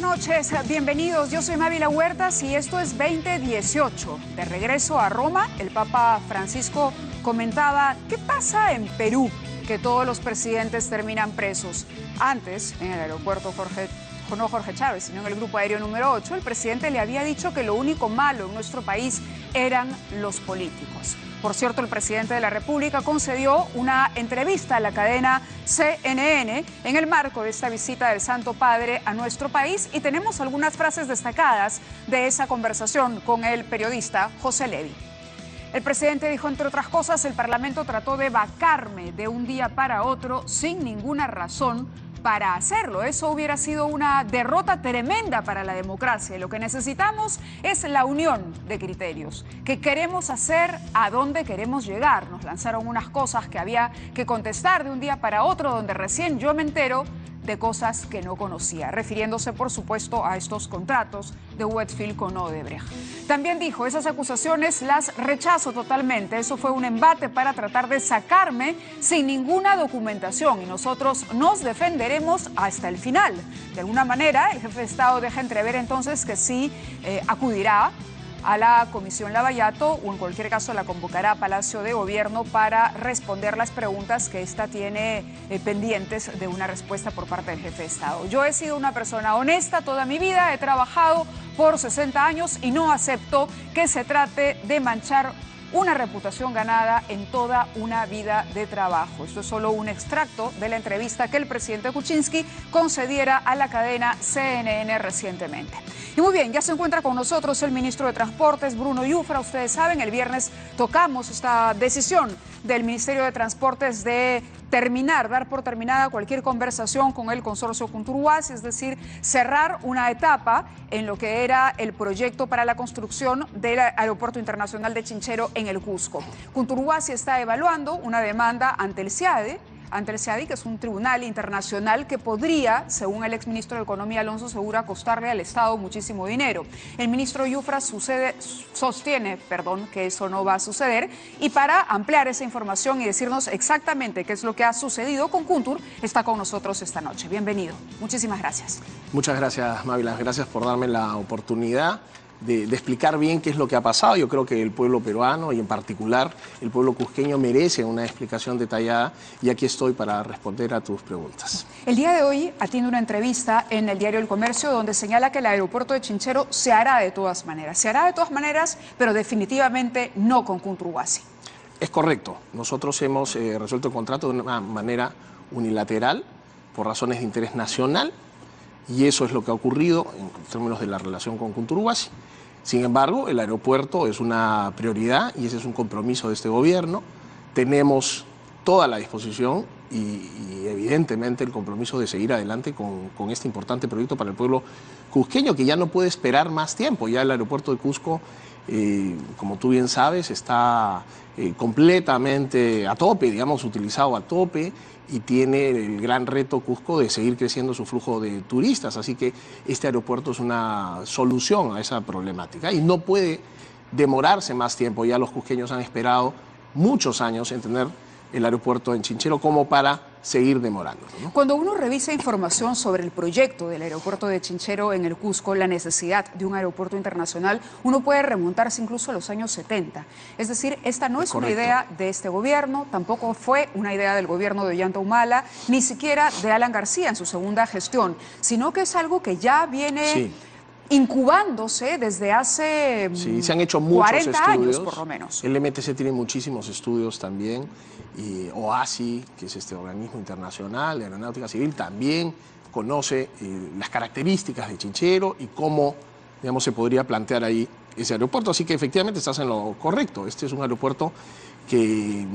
noches, bienvenidos. Yo soy Mávila Huertas y esto es 2018. De regreso a Roma, el Papa Francisco comentaba qué pasa en Perú, que todos los presidentes terminan presos. Antes, en el aeropuerto no Jorge Chávez, sino en el grupo aéreo número 8, el presidente le había dicho que lo único malo en nuestro país eran los políticos. Por cierto, el presidente de la República concedió una entrevista a la cadena CNN en el marco de esta visita del Santo Padre a nuestro país y tenemos algunas frases destacadas de esa conversación con el periodista José Levi. El presidente dijo, entre otras cosas, el Parlamento trató de vacarme de un día para otro sin ninguna razón para hacerlo. Eso hubiera sido una derrota tremenda para la democracia. Y lo que necesitamos es la unión de criterios. ¿Qué queremos hacer? ¿A dónde queremos llegar? Nos lanzaron unas cosas que había que contestar de un día para otro, donde recién yo me entero de cosas que no conocía, refiriéndose, por supuesto, a estos contratos de Westfield con Odebrecht. También dijo, esas acusaciones las rechazo totalmente. Eso fue un embate para tratar de sacarme sin ninguna documentación y nosotros nos defenderemos hasta el final. De alguna manera, el jefe de Estado deja entrever entonces que sí acudirá a la Comisión Lavallato o en cualquier caso la convocará a Palacio de Gobierno para responder las preguntas que ésta tiene pendientes de una respuesta por parte del jefe de Estado. Yo he sido una persona honesta toda mi vida, he trabajado por 60 años y no acepto que se trate de manchar una reputación ganada en toda una vida de trabajo. Esto es solo un extracto de la entrevista que el presidente Kuczynski concediera a la cadena CNN recientemente. Y muy bien, ya se encuentra con nosotros el ministro de Transportes, Bruno Yufra. Ustedes saben, el viernes tocamos esta decisión del Ministerio de Transportes de dar por terminada cualquier conversación con el consorcio Kunturhuasi, es decir, cerrar una etapa en lo que era el proyecto para la construcción del Aeropuerto Internacional de Chinchero en el Cusco. Kunturhuasi está evaluando una demanda ante el CIADE, que es un tribunal internacional que podría, según el exministro de Economía Alonso Segura, costarle al Estado muchísimo dinero. El ministro Yufra sostiene que eso no va a suceder y para ampliar esa información y decirnos exactamente qué es lo que ha sucedido con Kuntur, está con nosotros esta noche. Bienvenido. Muchísimas gracias. Muchas gracias, Mávila. Gracias por darme la oportunidad de explicar bien qué es lo que ha pasado. Yo creo que el pueblo peruano y en particular el pueblo cusqueño merece una explicación detallada y aquí estoy para responder a tus preguntas. El día de hoy atiende una entrevista en el diario El Comercio donde señala que el aeropuerto de Chinchero se hará de todas maneras, pero definitivamente no con Kunturhuasi. Es correcto. Nosotros hemos resuelto el contrato de una manera unilateral por razones de interés nacional y eso es lo que ha ocurrido en términos de la relación con Kunturhuasi. Sin embargo, el aeropuerto es una prioridad y ese es un compromiso de este gobierno. Tenemos toda la disposición y evidentemente el compromiso de seguir adelante con este importante proyecto para el pueblo cusqueño que ya no puede esperar más tiempo. Ya el aeropuerto de Cusco, como tú bien sabes, está completamente a tope, utilizado a tope y tiene el gran reto Cusco de seguir creciendo su flujo de turistas. Así que este aeropuerto es una solución a esa problemática y no puede demorarse más tiempo. Ya los cusqueños han esperado muchos años en tener el aeropuerto en Chinchero como para seguir demorándolo, ¿no? Cuando uno revisa información sobre el proyecto del aeropuerto de Chinchero en el Cusco, la necesidad de un aeropuerto internacional, uno puede remontarse incluso a los años 70. Es decir, esta no es una idea de este gobierno, tampoco fue una idea del gobierno de Ollanta Humala, ni siquiera de Alan García en su segunda gestión, sino que es algo que ya viene incubándose desde hace se han hecho muchos 40 estudios, años por lo menos. El MTC tiene muchísimos estudios también, y OASI, que es este organismo internacional de aeronáutica civil, también conoce las características de Chinchero y cómo, se podría plantear ahí ese aeropuerto. Así que efectivamente estás en lo correcto. Este es un aeropuerto que,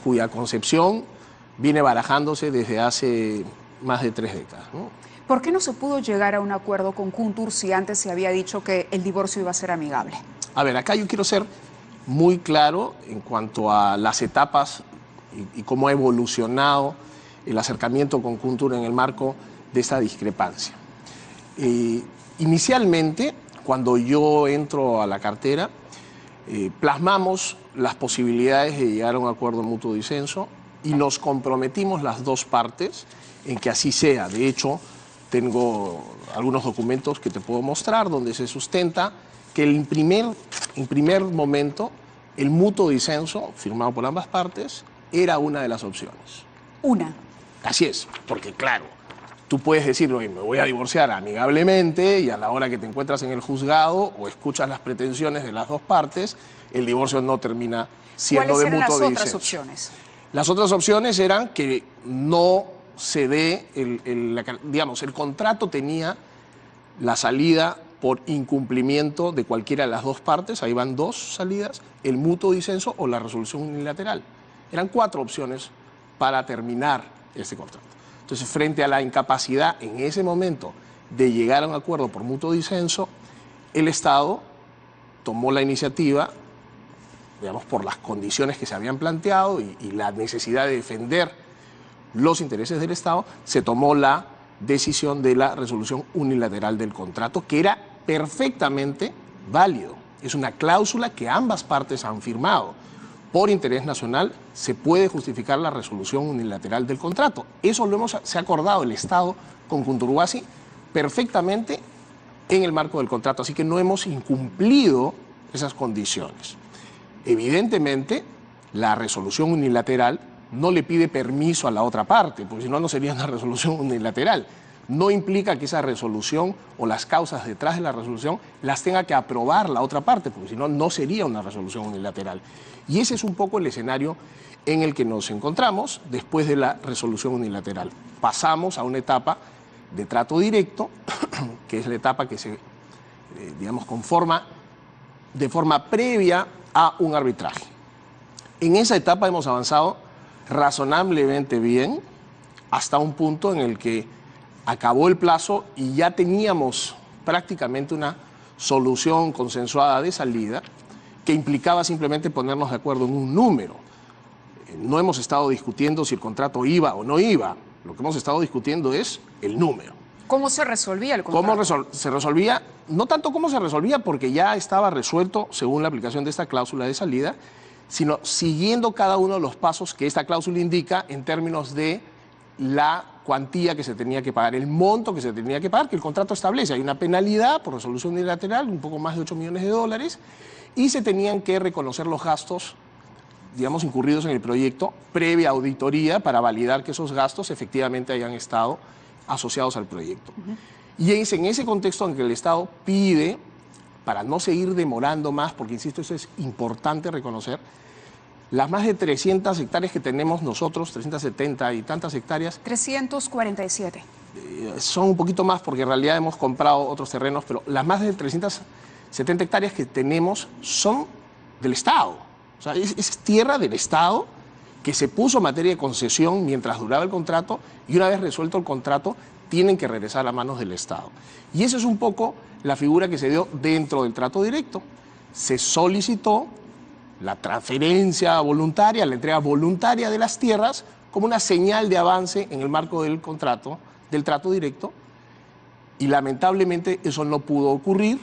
cuya concepción viene barajándose desde hace más de 3 décadas, ¿no? ¿Por qué no se pudo llegar a un acuerdo con Kuntur si antes se había dicho que el divorcio iba a ser amigable? A ver, acá yo quiero ser muy claro en cuanto a las etapas y cómo ha evolucionado el acercamiento con Kuntur en el marco de esta discrepancia. Inicialmente, cuando yo entro a la cartera, plasmamos las posibilidades de llegar a un acuerdo de mutuo disenso y nos comprometimos las dos partes en que así sea. De hecho, tengo algunos documentos que te puedo mostrar donde se sustenta que en primer momento el mutuo disenso, firmado por ambas partes, era una de las opciones. Una. Así es, porque claro, tú puedes decir, oye, me voy a divorciar amigablemente y a la hora que te encuentras en el juzgado o escuchas las pretensiones de las dos partes, el divorcio no termina siendo de mutuo disenso. ¿Cuáles eran las otras opciones? Las otras opciones eran que no se dé, el contrato tenía la salida por incumplimiento de cualquiera de las dos partes, ahí van dos salidas, el mutuo disenso o la resolución unilateral. Eran 4 opciones para terminar este contrato. Entonces, frente a la incapacidad en ese momento de llegar a un acuerdo por mutuo disenso, el Estado tomó la iniciativa, digamos, por las condiciones que se habían planteado y la necesidad de defender los intereses del Estado, se tomó la decisión de la resolución unilateral del contrato, que era perfectamente válido. Es una cláusula que ambas partes han firmado. Por interés nacional se puede justificar la resolución unilateral del contrato. Eso se ha acordado el Estado con Cunturuguasi perfectamente en el marco del contrato, así que no hemos incumplido esas condiciones. Evidentemente, la resolución unilateral no le pide permiso a la otra parte, porque si no, no sería una resolución unilateral. No implica que esa resolución o las causas detrás de la resolución las tenga que aprobar la otra parte, porque si no, no sería una resolución unilateral. Y ese es un poco el escenario en el que nos encontramos después de la resolución unilateral. Pasamos a una etapa de trato directo, que es la etapa que se, conforma de forma previa a un arbitraje. En esa etapa hemos avanzado razonablemente bien hasta un punto en el que acabó el plazo y ya teníamos prácticamente una solución consensuada de salida que implicaba simplemente ponernos de acuerdo en un número. No hemos estado discutiendo si el contrato iba o no iba, lo que hemos estado discutiendo es el número. ¿Cómo se resolvía el contrato? ¿Cómo se resolvía? No tanto cómo se resolvía, porque ya estaba resuelto según la aplicación de esta cláusula de salida, sino siguiendo cada uno de los pasos que esta cláusula indica en términos de la cuantía que se tenía que pagar, el monto que se tenía que pagar, que el contrato establece. Hay una penalidad por resolución unilateral, un poco más de $8 millones, y se tenían que reconocer los gastos, incurridos en el proyecto, previa auditoría para validar que esos gastos efectivamente hayan estado asociados al proyecto. Y es en ese contexto en que el Estado pide, para no seguir demorando más, porque insisto, eso es importante reconocer, las más de 300 hectáreas que tenemos nosotros, 370 y tantas hectáreas. 347. Son un poquito más porque en realidad hemos comprado otros terrenos, pero las más de 370 hectáreas que tenemos son del Estado. O sea, es tierra del Estado que se puso en materia de concesión mientras duraba el contrato y una vez resuelto el contrato tienen que regresar a manos del Estado. Y esa es un poco la figura que se dio dentro del trato directo. Se solicitó la transferencia voluntaria, la entrega voluntaria de las tierras como una señal de avance en el marco del contrato, del trato directo, y lamentablemente eso no pudo ocurrir.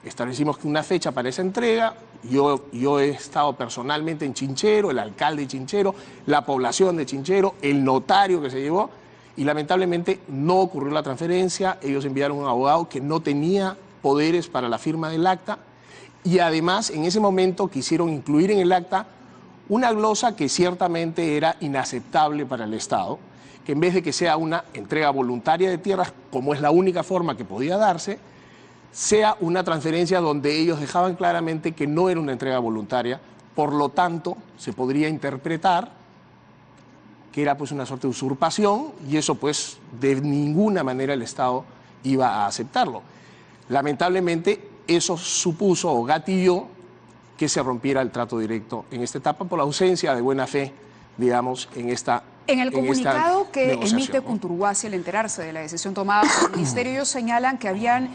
Establecimos que una fecha para esa entrega, yo he estado personalmente en Chinchero, el alcalde de Chinchero, la población de Chinchero, el notario que se llevó, y lamentablemente no ocurrió la transferencia. Ellos enviaron un abogado que no tenía poderes para la firma del acta, y además en ese momento quisieron incluir en el acta una glosa que ciertamente era inaceptable para el Estado, que en vez de que sea una entrega voluntaria de tierras, como es la única forma que podía darse, sea una transferencia donde ellos dejaban claramente que no era una entrega voluntaria, por lo tanto se podría interpretar que era pues una suerte de usurpación y eso pues de ninguna manera el Estado iba a aceptarlo. Lamentablemente eso supuso o gatilló que se rompiera el trato directo en esta etapa por la ausencia de buena fe, en esta En el comunicado que emite Cunturuguasi al enterarse de la decisión tomada por el Ministerio, ellos señalan que habían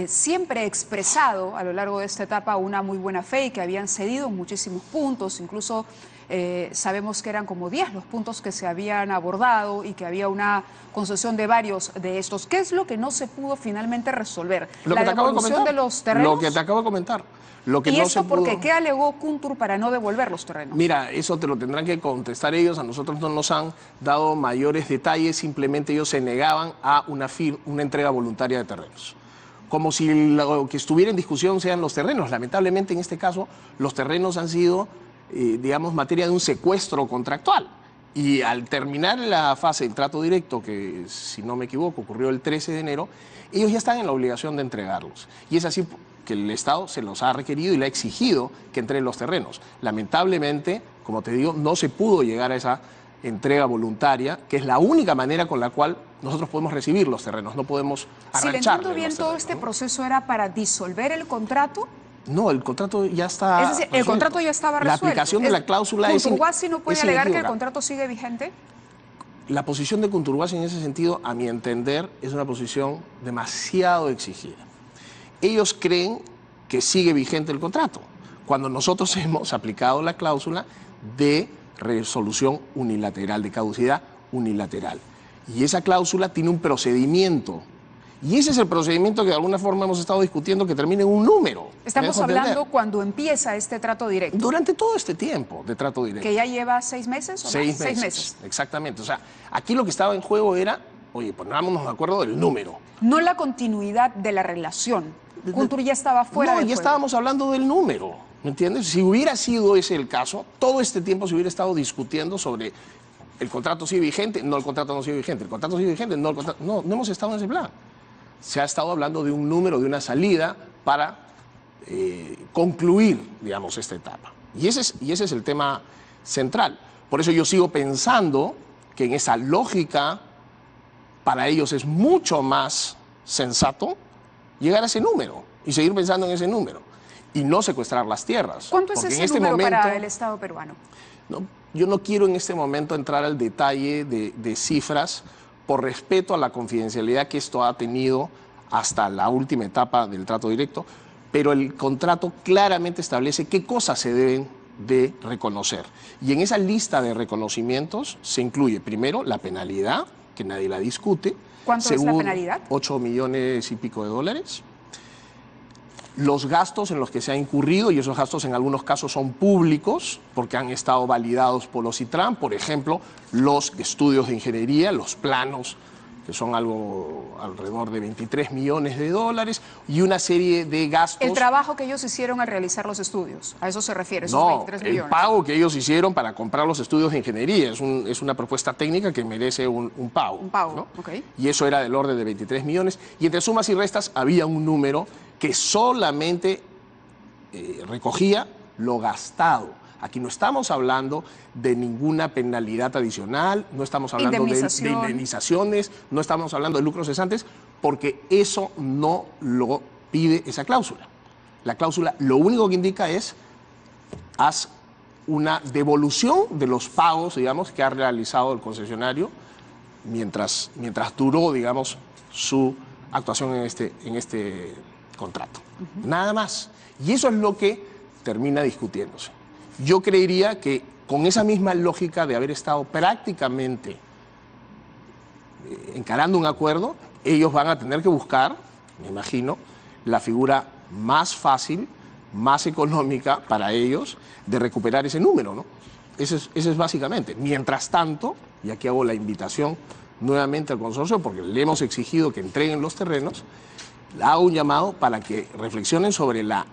siempre expresado a lo largo de esta etapa una muy buena fe y que habían cedido muchísimos puntos, incluso sabemos que eran como 10 los puntos que se habían abordado y que había una concesión de varios de estos. ¿Qué es lo que no se pudo finalmente resolver? ¿La devolución de los terrenos? Lo que te acabo de comentar. ¿Y esto por qué? ¿Qué alegó Kuntur para no devolver los terrenos? Mira, eso te lo tendrán que contestar ellos. A nosotros no nos han dado mayores detalles. Simplemente ellos se negaban a una entrega voluntaria de terrenos. Como si lo que estuviera en discusión sean los terrenos. Lamentablemente, en este caso, los terrenos han sido, digamos, materia de un secuestro contractual. Y al terminar la fase del trato directo, que si no me equivoco ocurrió el 13 de enero, ellos ya están en la obligación de entregarlos. Y es así que el Estado se los ha requerido y le ha exigido que entreguen los terrenos. Lamentablemente, como te digo, no se pudo llegar a esa entrega voluntaria, que es la única manera con la cual nosotros podemos recibir los terrenos, no podemos arrancharle. Si le entiendo bien, todo este proceso era para disolver el contrato. No, el contrato ya está. Es decir, el contrato ya estaba resuelto. La aplicación de la cláusula es. ¿Kunturwasi no puede alegar que el contrato sigue vigente? La posición de Kunturwasi en ese sentido, a mi entender, es una posición demasiado exigida. Ellos creen que sigue vigente el contrato, cuando nosotros hemos aplicado la cláusula de resolución unilateral, de caducidad unilateral. Y esa cláusula tiene un procedimiento. Y ese es el procedimiento que de alguna forma hemos estado discutiendo, que termine en un número. Estamos hablando cuando empieza este trato directo. Durante todo este tiempo de trato directo. ¿Que ya lleva 6 meses o 6 meses. 6 meses. Exactamente. O sea, aquí lo que estaba en juego era, oye, ponámonos de acuerdo del número. No la continuidad de la relación. Kuntur ya estaba fuera del juego. No, ya estábamos hablando del número, ¿me entiendes? Si hubiera sido ese el caso, todo este tiempo se hubiera estado discutiendo sobre el contrato sigue vigente, no, el contrato no sigue vigente, el contrato sigue vigente, no, el contrato... No hemos estado en ese plan. Se ha estado hablando de un número, de una salida para concluir, digamos, esta etapa. Y ese es el tema central. Por eso yo sigo pensando que en esa lógica, para ellos es mucho más sensato llegar a ese número y seguir pensando en ese número y no secuestrar las tierras. ¿Cuánto es ese número para el Estado peruano? No, yo no quiero en este momento entrar al detalle de cifras por respeto a la confidencialidad que esto ha tenido hasta la última etapa del trato directo, pero el contrato claramente establece qué cosas se deben de reconocer. Y en esa lista de reconocimientos se incluye primero la penalidad, que nadie la discute. ¿Cuánto es la penalidad? 8 millones y pico de dólares. Los gastos en los que se ha incurrido, y esos gastos en algunos casos son públicos, porque han estado validados por los CITRAN, por ejemplo, los estudios de ingeniería, los planos, que son algo alrededor de 23 millones de dólares, y una serie de gastos. El trabajo que ellos hicieron al realizar los estudios, ¿a eso se refiere, esos no, 23 millones? El pago que ellos hicieron para comprar los estudios de ingeniería es una propuesta técnica que merece un pago. Un pago, ¿no? ok. Y eso era del orden de 23 millones, y entre sumas y restas había un número que solamente recogía lo gastado. Aquí no estamos hablando de ninguna penalidad adicional, no estamos hablando de indemnizaciones, no estamos hablando de lucros cesantes, porque eso no lo pide esa cláusula. La cláusula lo único que indica es haz una devolución de los pagos, digamos, que ha realizado el concesionario mientras duró, digamos, su actuación en este contrato. Nada más. Y eso es lo que termina discutiéndose. Yo creería que con esa misma lógica de haber estado prácticamente encarando un acuerdo, ellos van a tener que buscar, me imagino, la figura más fácil, más económica para ellos de recuperar ese número, ¿no? Eso es básicamente. Mientras tanto, y aquí hago la invitación nuevamente al consorcio, porque le hemos exigido que entreguen los terrenos, hago un llamado para que reflexionen sobre la,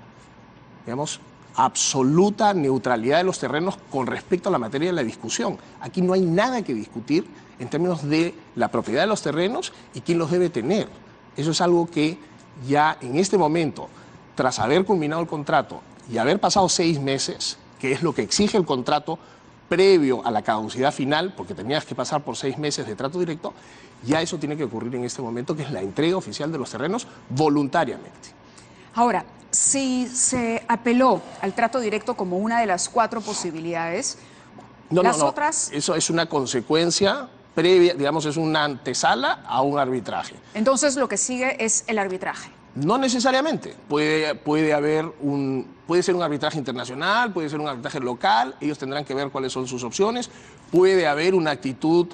digamos, absoluta neutralidad de los terrenos con respecto a la materia de la discusión. Aquí no hay nada que discutir en términos de la propiedad de los terrenos y quién los debe tener. Eso es algo que ya en este momento, tras haber culminado el contrato y haber pasado 6 meses, que es lo que exige el contrato previo a la caducidad final, porque tenías que pasar por 6 meses de trato directo, ya eso tiene que ocurrir en este momento, que es la entrega oficial de los terrenos voluntariamente. Ahora, si se apeló al trato directo como una de las 4 posibilidades, otras... Eso es una consecuencia previa, digamos, es una antesala a un arbitraje. Entonces lo que sigue es el arbitraje. No necesariamente. Puede ser un arbitraje internacional, puede ser un arbitraje local, ellos tendrán que ver cuáles son sus opciones. Puede haber una actitud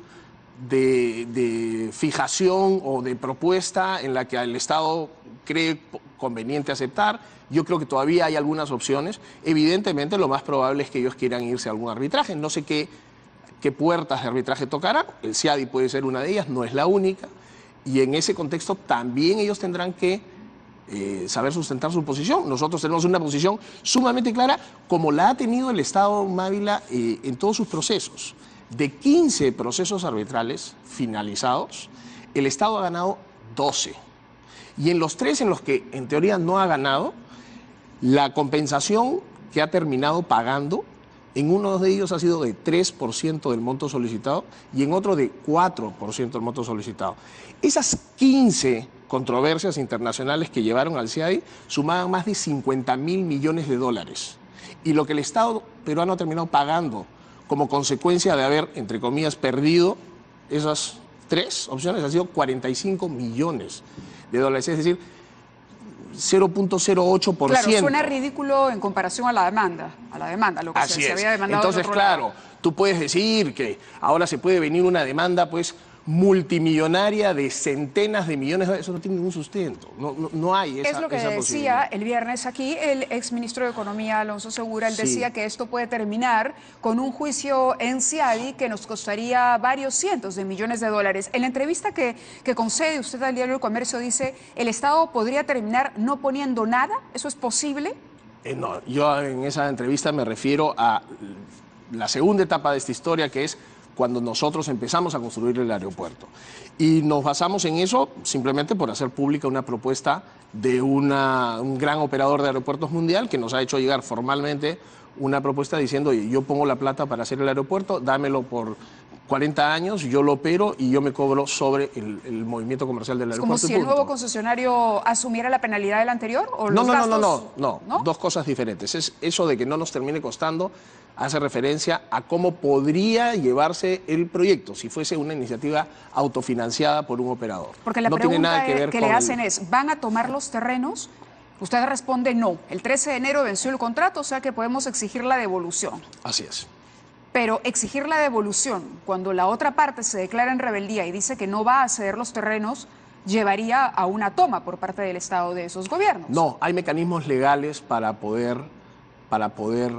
de fijación o de propuesta en la que el Estado cree conveniente aceptar. Yo creo que todavía hay algunas opciones. Evidentemente, lo más probable es que ellos quieran irse a algún arbitraje. No sé qué puertas de arbitraje tocarán. El CIADI puede ser una de ellas, no es la única. Y en ese contexto también ellos tendrán que saber sustentar su posición. Nosotros tenemos una posición sumamente clara, como la ha tenido el Estado Mávila en todos sus procesos. De 15 procesos arbitrales finalizados, el Estado ha ganado 12. Y en los 3 en los que en teoría no ha ganado, la compensación que ha terminado pagando, en uno de ellos ha sido de 3% del monto solicitado y en otro de 4% del monto solicitado. Esas 15 controversias internacionales que llevaron al CIADI sumaban más de 50.000 millones de dólares. Y lo que el Estado peruano ha terminado pagando como consecuencia de haber, entre comillas, perdido esas 3 opciones ha sido 45 millones de dólares. Es decir, 0.08%. Claro, suena ridículo en comparación a la demanda, lo que se había demandado. Entonces, claro, tú puedes decir que ahora se puede venir una demanda, pues, multimillonaria de centenas de millones de dólares. Eso no tiene ningún sustento, no hay esa posibilidad. Es lo que decía el viernes aquí el exministro de Economía, Alonso Segura. Él decía que esto puede terminar con un juicio en CIADI que nos costaría varios cientos de millones de dólares. En la entrevista que concede usted al diario El Comercio dice, ¿el Estado podría terminar no poniendo nada? ¿Eso es posible? No, yo en esa entrevista me refiero a la segunda etapa de esta historia, que es cuando nosotros empezamos a construir el aeropuerto. Y nos basamos en eso simplemente por hacer pública una propuesta de un gran operador de aeropuertos mundial que nos ha hecho llegar formalmente una propuesta diciendo, oye, yo pongo la plata para hacer el aeropuerto, dámelo por 40 años, yo lo opero y yo me cobro sobre el movimiento comercial del aeropuerto. ¿Como si el nuevo concesionario asumiera la penalidad del anterior? ¿O no, los gastos? No, dos cosas diferentes. Es eso de que no nos termine costando, hace referencia a cómo podría llevarse el proyecto si fuese una iniciativa autofinanciada por un operador. Porque la pregunta que le hacen es, ¿van a tomar los terrenos? Usted responde no. El 13 de enero venció el contrato, o sea que podemos exigir la devolución. Así es. Pero exigir la devolución cuando la otra parte se declara en rebeldía y dice que no va a ceder los terrenos, llevaría a una toma por parte del Estado de esos gobiernos. No, hay mecanismos legales para poder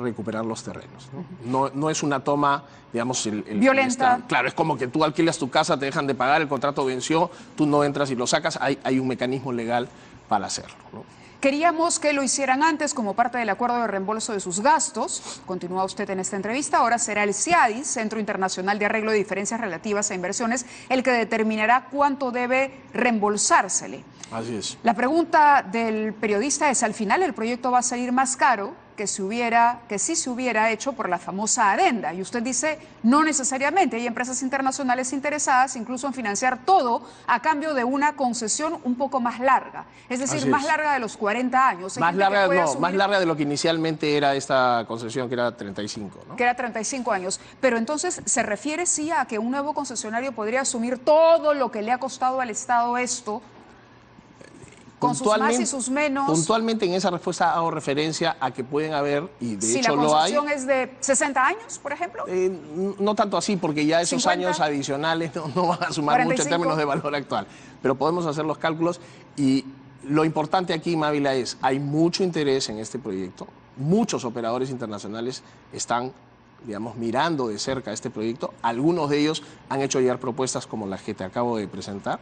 recuperar los terrenos. No es una toma, digamos, violenta. Claro, es como que tú alquilas tu casa, te dejan de pagar, el contrato venció, tú no entras y lo sacas, hay un mecanismo legal para hacerlo, ¿no? Queríamos que lo hicieran antes como parte del acuerdo de reembolso de sus gastos. Continúa usted en esta entrevista. Ahora será el CIADI, Centro Internacional de Arreglo de Diferencias Relativas a Inversiones, el que determinará cuánto debe reembolsársele. Así es. La pregunta del periodista es, al final el proyecto va a salir más caro que si se hubiera hecho por la famosa adenda. Y usted dice, no necesariamente. Hay empresas internacionales interesadas incluso en financiar todo a cambio de una concesión un poco más larga. Es decir, más larga de los 40 años. Más larga de lo que inicialmente era esta concesión, que era 35, ¿no? Que era 35 años. Pero entonces, ¿se refiere sí a que un nuevo concesionario podría asumir todo lo que le ha costado al Estado esto? Con sus más y sus menos. Puntualmente en esa respuesta hago referencia a que pueden haber, y de hecho lo hay. Si la concesión es de 60 años, por ejemplo. No tanto así, porque ya esos 50, años adicionales no van a sumar 45. Mucho en términos de valor actual. Pero podemos hacer los cálculos y lo importante aquí, Mávila, es hay mucho interés en este proyecto. Muchos operadores internacionales están, digamos, mirando de cerca este proyecto. Algunos de ellos han hecho llegar propuestas como las que te acabo de presentar.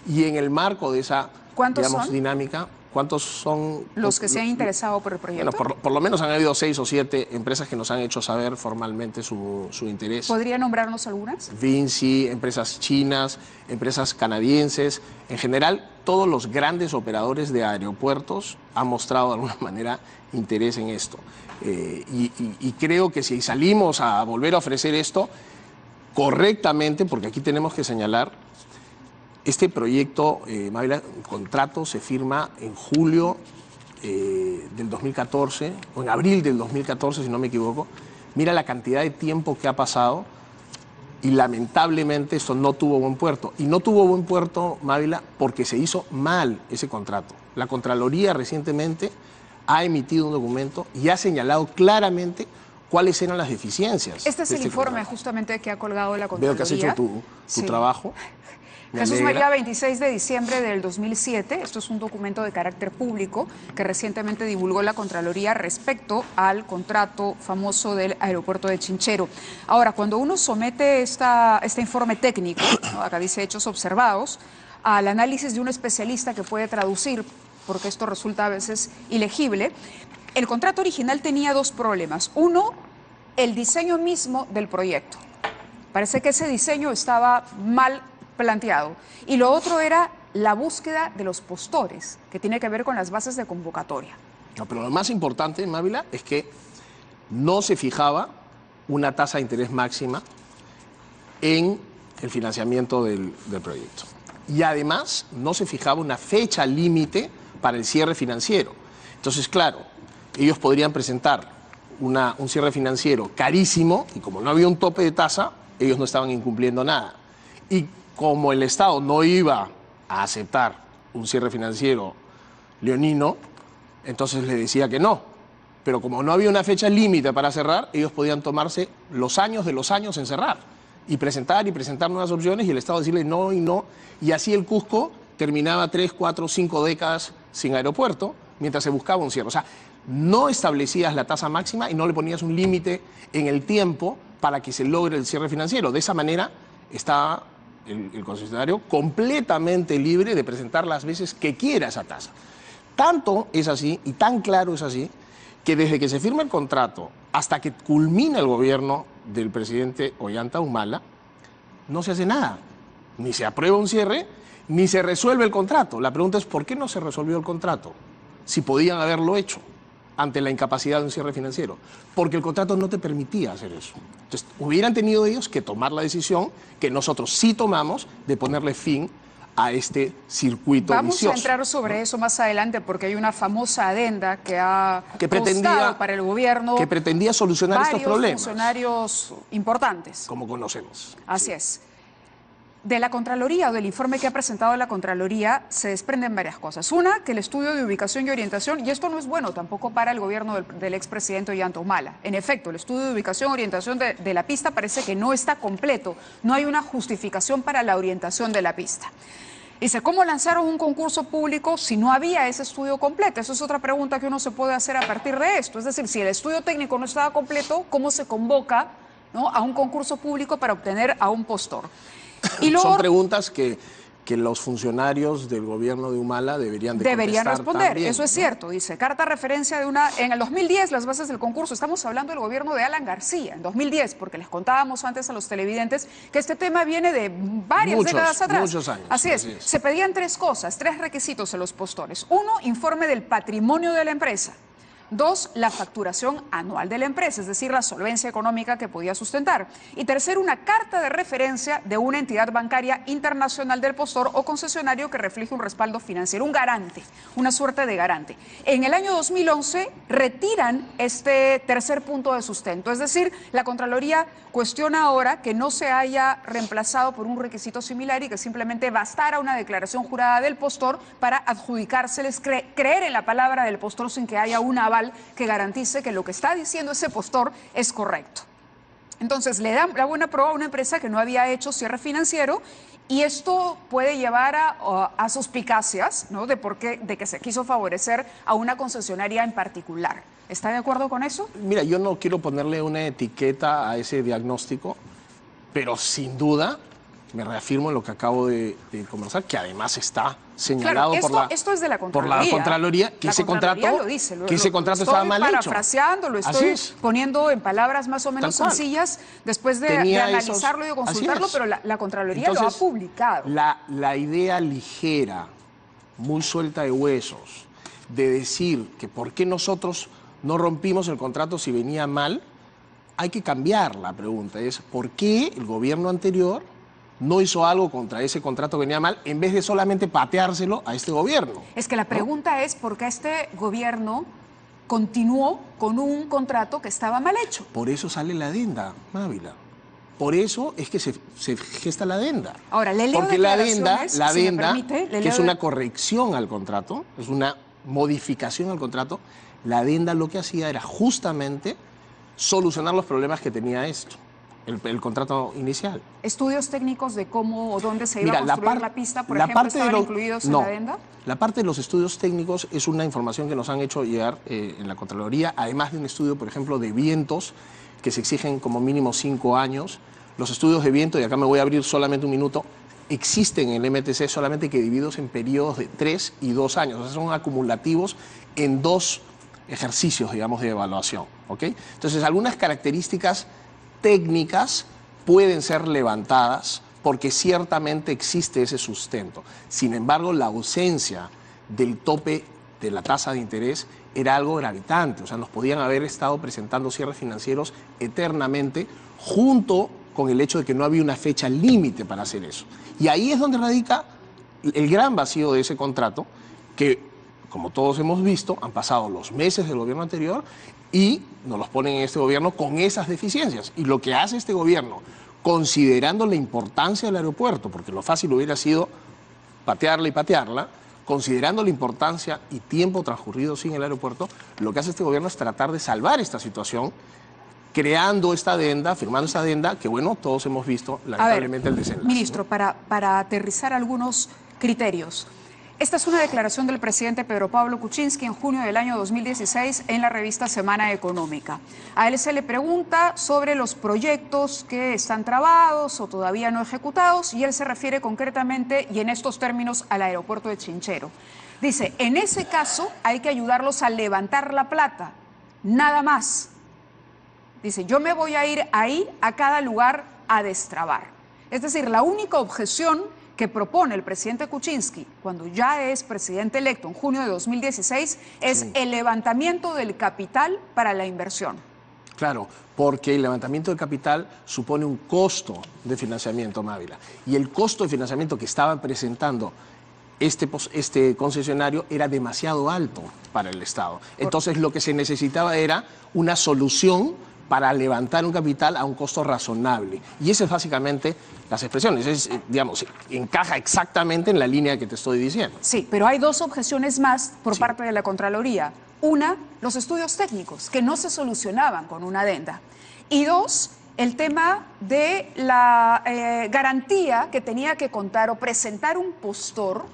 Y en el marco de esa, digamos, dinámica, ¿cuántos son los que se han interesado por el proyecto? Bueno, por lo menos han habido 6 o 7 empresas que nos han hecho saber formalmente su interés. ¿Podría nombrarnos algunas? Vinci, empresas chinas, empresas canadienses. En general, todos los grandes operadores de aeropuertos han mostrado de alguna manera interés en esto. Y creo que si salimos a volver a ofrecer esto correctamente, porque aquí tenemos que señalar, este proyecto, Mávila, el contrato se firma en julio del 2014, o en abril del 2014, si no me equivoco. Mira la cantidad de tiempo que ha pasado y lamentablemente esto no tuvo buen puerto. Y no tuvo buen puerto, Mávila, porque se hizo mal ese contrato. La Contraloría recientemente ha emitido un documento y ha señalado claramente cuáles eran las deficiencias. Este es el informe justamente que ha colgado la Contraloría. Veo que has hecho tu trabajo. Jesús María, 26 de diciembre del 2007, esto es un documento de carácter público que recientemente divulgó la Contraloría respecto al contrato famoso del aeropuerto de Chinchero. Ahora, cuando uno somete este informe técnico, ¿no? Acá dice hechos observados, al análisis de un especialista que puede traducir, porque esto resulta a veces ilegible, el contrato original tenía dos problemas. Uno, el diseño mismo del proyecto. Parece que ese diseño estaba mal planteado. Y lo otro era la búsqueda de los postores, que tiene que ver con las bases de convocatoria. No, pero lo más importante, Mávila, es que no se fijaba una tasa de interés máxima en el financiamiento del proyecto. Y además no se fijaba una fecha límite para el cierre financiero. Entonces, claro, ellos podrían presentar un cierre financiero carísimo y como no había un tope de tasa, ellos no estaban incumpliendo nada. Y como el Estado no iba a aceptar un cierre financiero leonino, entonces le decía que no. Pero como no había una fecha límite para cerrar, ellos podían tomarse los años de los años en cerrar y presentar nuevas opciones y el Estado decirle no y no. Y así el Cusco terminaba 3, 4, 5 décadas sin aeropuerto mientras se buscaba un cierre. O sea, no establecías la tasa máxima y no le ponías un límite en el tiempo para que se logre el cierre financiero. De esa manera está el concesionario completamente libre de presentar las veces que quiera esa tasa. Tanto es así y tan claro es así que desde que se firma el contrato hasta que culmina el gobierno del presidente Ollanta Humala, no se hace nada. Ni se aprueba un cierre, ni se resuelve el contrato. La pregunta es, ¿por qué no se resolvió el contrato? Si podían haberlo hecho ante la incapacidad de un cierre financiero. Porque el contrato no te permitía hacer eso. Entonces, hubieran tenido ellos que tomar la decisión que nosotros sí tomamos de ponerle fin a este circuito vicioso. Vamos a entrar sobre eso más adelante porque hay una famosa adenda que pretendía para el gobierno. Que pretendía solucionar estos problemas. Funcionarios importantes. Como conocemos. Así es. De la Contraloría o del informe que ha presentado la Contraloría se desprenden varias cosas. Una, que el estudio de ubicación y orientación, y esto no es bueno tampoco para el gobierno del expresidente Ollanta Humala. En efecto, el estudio de ubicación y orientación de la pista parece que no está completo. No hay una justificación para la orientación de la pista. Dice, ¿cómo lanzaron un concurso público si no había ese estudio completo? Esa es otra pregunta que uno se puede hacer a partir de esto. Es decir, si el estudio técnico no estaba completo, ¿cómo se convoca, ¿no?, a un concurso público para obtener a un postor? Son preguntas que los funcionarios del gobierno de Humala deberían responder. También, eso es cierto. Dice, carta referencia de en el 2010 las bases del concurso. Estamos hablando del gobierno de Alan García, en 2010, porque les contábamos antes a los televidentes que este tema viene de varias décadas atrás. Muchos años. Así es. Se pedían tres cosas, tres requisitos a los postores. Uno, informe del patrimonio de la empresa. Dos, la facturación anual de la empresa, es decir, la solvencia económica que podía sustentar. Y tercero, una carta de referencia de una entidad bancaria internacional del postor o concesionario que refleje un respaldo financiero, un garante, una suerte de garante. En el año 2011 retiran este tercer punto de sustento, es decir, la Contraloría cuestiona ahora que no se haya reemplazado por un requisito similar y que simplemente bastara una declaración jurada del postor para adjudicárseles, creer en la palabra del postor sin que haya un aval que garantice que lo que está diciendo ese postor es correcto. Entonces le dan la buena prueba a una empresa que no había hecho cierre financiero y esto puede llevar a suspicacias, ¿no?, de que se quiso favorecer a una concesionaria en particular. ¿Está de acuerdo con eso? Mira, yo no quiero ponerle una etiqueta a ese diagnóstico, pero sin duda me reafirmo en lo que acabo de conversar, que además está señalado esto es de la Contraloría. Por la Contraloría, que ese contrato estaba mal hecho. Estoy parafraseando, lo estoy poniendo en palabras más o menos sencillas después de analizarlo y de consultarlo, pero la Contraloría lo ha publicado. La idea ligera, muy suelta de huesos, de decir que por qué nosotros no rompimos el contrato si venía mal, hay que cambiar la pregunta. Es ¿por qué el gobierno anterior no hizo algo contra ese contrato que venía mal en vez de solamente pateárselo a este gobierno? Es que la pregunta es ¿por qué este gobierno continuó con un contrato que estaba mal hecho? Por eso sale la adenda, Mávila. Por eso es que se gesta la adenda. Ahora, le leo porque la declaraciones, adenda, si me permite, que es una corrección al contrato, es una modificación al contrato, la adenda lo que hacía era justamente solucionar los problemas que tenía esto, el contrato inicial. ¿Estudios técnicos de cómo o dónde se iba a construir la pista, por ejemplo, estaban incluidos en la adenda? La parte de los estudios técnicos es una información que nos han hecho llegar en la Contraloría, además de un estudio, por ejemplo, de vientos, que se exigen como mínimo 5 años. Los estudios de viento, y acá me voy a abrir solamente un minuto, existen en el MTC solamente que divididos en periodos de 3 y 2 años, o sea, son acumulativos en 2 ejercicios, digamos, de evaluación, ¿ok? Entonces, algunas características técnicas pueden ser levantadas porque ciertamente existe ese sustento. Sin embargo, la ausencia del tope de la tasa de interés era algo gravitante, o sea, nos podían haber estado presentando cierres financieros eternamente junto con el hecho de que no había una fecha límite para hacer eso. Y ahí es donde radica el gran vacío de ese contrato, que, como todos hemos visto, han pasado los meses del gobierno anterior y nos los ponen en este gobierno con esas deficiencias. Y lo que hace este gobierno, considerando la importancia del aeropuerto, porque lo fácil hubiera sido patearla y patearla, considerando la importancia y tiempo transcurrido sin el aeropuerto, lo que hace este gobierno es tratar de salvar esta situación, creando esta adenda, firmando esta adenda, que bueno, todos hemos visto lamentablemente el desenlace. Ministro, ¿no? para aterrizar algunos criterios. Esta es una declaración del presidente Pedro Pablo Kuczynski en junio del año 2016 en la revista Semana Económica. A él se le pregunta sobre los proyectos que están trabados o todavía no ejecutados y él se refiere concretamente y en estos términos al aeropuerto de Chinchero. Dice, en ese caso hay que ayudarlos a levantar la plata, nada más. Dice, yo me voy a ir ahí a cada lugar a destrabar. Es decir, la única objeción que propone el presidente Kuczynski cuando ya es presidente electo en junio de 2016 es el levantamiento del capital para la inversión. Claro, porque el levantamiento de capital supone un costo de financiamiento, Mávila. Y el costo de financiamiento que estaba presentando este concesionario era demasiado alto para el Estado. Entonces lo que se necesitaba era una solución para levantar un capital a un costo razonable. Y esa es básicamente las expresiones. Digamos, encaja exactamente en la línea que te estoy diciendo. Sí, pero hay dos objeciones más por parte de la Contraloría. Una, los estudios técnicos, que no se solucionaban con una adenda. Y dos, el tema de la garantía que tenía que contar o presentar un postor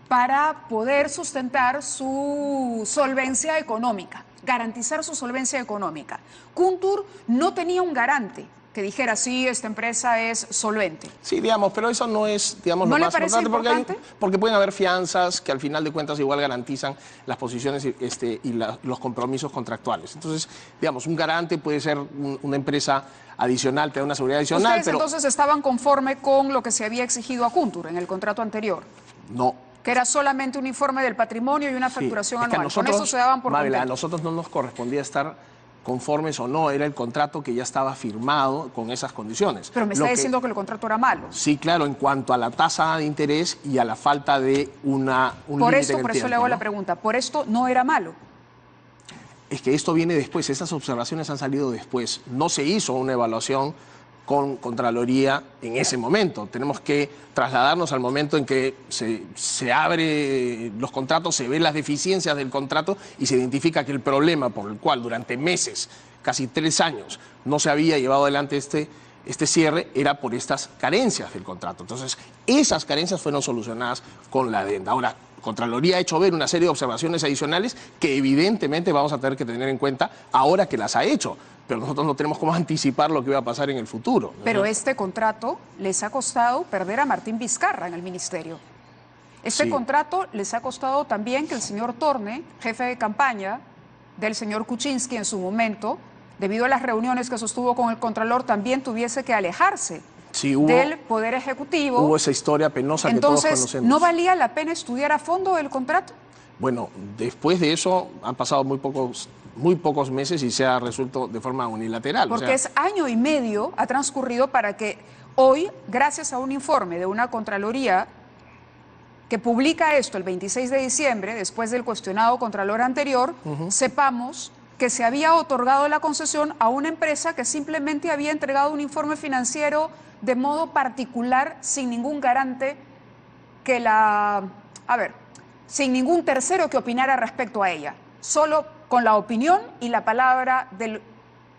para poder sustentar su solvencia económica, garantizar su solvencia económica. Kuntur no tenía un garante que dijera, sí, esta empresa es solvente. Sí, digamos, pero eso no es, digamos, ¿No lo le más parece importante? Porque pueden haber fianzas que al final de cuentas igual garantizan las posiciones y los compromisos contractuales. Entonces, digamos, un garante puede ser una empresa adicional, te da una seguridad adicional. ¿Ustedes entonces estaban conforme con lo que se había exigido a Kuntur en el contrato anterior? No. Que era solamente un informe del patrimonio y una facturación anual. Nosotros, con eso se daban por Mávila, a contentos. nosotros no nos correspondía estar conformes o no, era el contrato que ya estaba firmado con esas condiciones. Pero me está diciendo que el contrato era malo. Sí, claro, en cuanto a la tasa de interés y a la falta de un límite en el Por eso tiempo, le hago ¿no? la pregunta, ¿por esto no era malo? Es que esto viene después, esas observaciones han salido después. No se hizo una evaluación con Contraloría en ese momento. Tenemos que trasladarnos al momento en que se abre los contratos, se ven las deficiencias del contrato y se identifica que el problema por el cual durante meses, casi 3 años, no se había llevado adelante este cierre era por estas carencias del contrato. Entonces, esas carencias fueron solucionadas con la adenda. Ahora, Contraloría ha hecho ver una serie de observaciones adicionales que evidentemente vamos a tener que tener en cuenta ahora que las ha hecho. Pero nosotros no tenemos cómo anticipar lo que va a pasar en el futuro, ¿no? Pero este contrato les ha costado perder a Martín Vizcarra en el ministerio. Este contrato les ha costado también que el señor Torne, jefe de campaña del señor Kuczynski en su momento, debido a las reuniones que sostuvo con el Contralor, también tuviese que alejarse del Poder Ejecutivo. Hubo esa historia penosa que todos conocemos. Entonces, ¿no valía la pena estudiar a fondo el contrato? Bueno, después de eso han pasado muy pocos meses y se ha resuelto de forma unilateral. Porque es año y medio ha transcurrido para que hoy, gracias a un informe de una Contraloría que publica esto el 26 de diciembre, después del cuestionado Contralor anterior, sepamos que se había otorgado la concesión a una empresa que simplemente había entregado un informe financiero de modo particular, sin ningún garante sin ningún tercero que opinara respecto a ella, solo con la opinión y la palabra del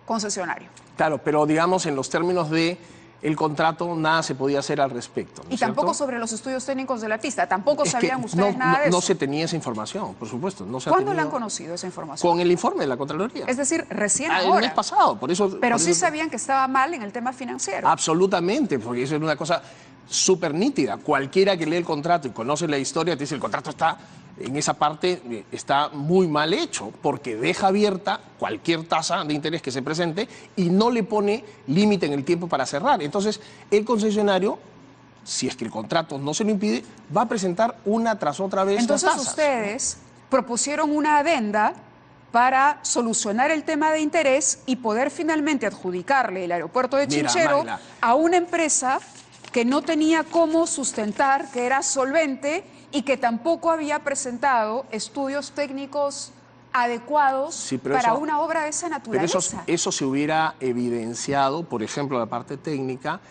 concesionario. Claro, pero digamos en los términos de el contrato nada se podía hacer al respecto. ¿No y tampoco sobre los estudios técnicos de la pista, tampoco sabían ustedes nada de eso. No se tenía esa información, por supuesto. ¿Cuándo la han conocido esa información? Con el informe de la Contraloría. Es decir, recién ahora. El mes pasado, por eso. Pero sí sabían que estaba mal en el tema financiero. Absolutamente, porque eso es una cosa súper nítida. Cualquiera que lee el contrato y conoce la historia te dice el contrato está en esa parte está muy mal hecho porque deja abierta cualquier tasa de interés que se presente y no le pone límite en el tiempo para cerrar. Entonces, el concesionario, si es que el contrato no se lo impide, va a presentar una tras otra vez las tasas. Entonces, ustedes propusieron una adenda para solucionar el tema de interés y poder finalmente adjudicarle el aeropuerto de Chinchero a una empresa que no tenía cómo sustentar, que era solvente y que tampoco había presentado estudios técnicos adecuados para una obra de esa naturaleza. Pero eso se hubiera evidenciado, por ejemplo, la parte técnica,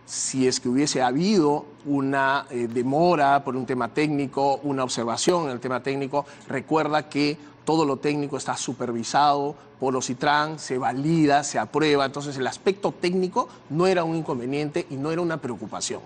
si es que hubiese habido una demora por un tema técnico, una observación en el tema técnico. Recuerda que todo lo técnico está supervisado por OSITRAN, se valida, se aprueba. Entonces, el aspecto técnico no era un inconveniente y no era una preocupación.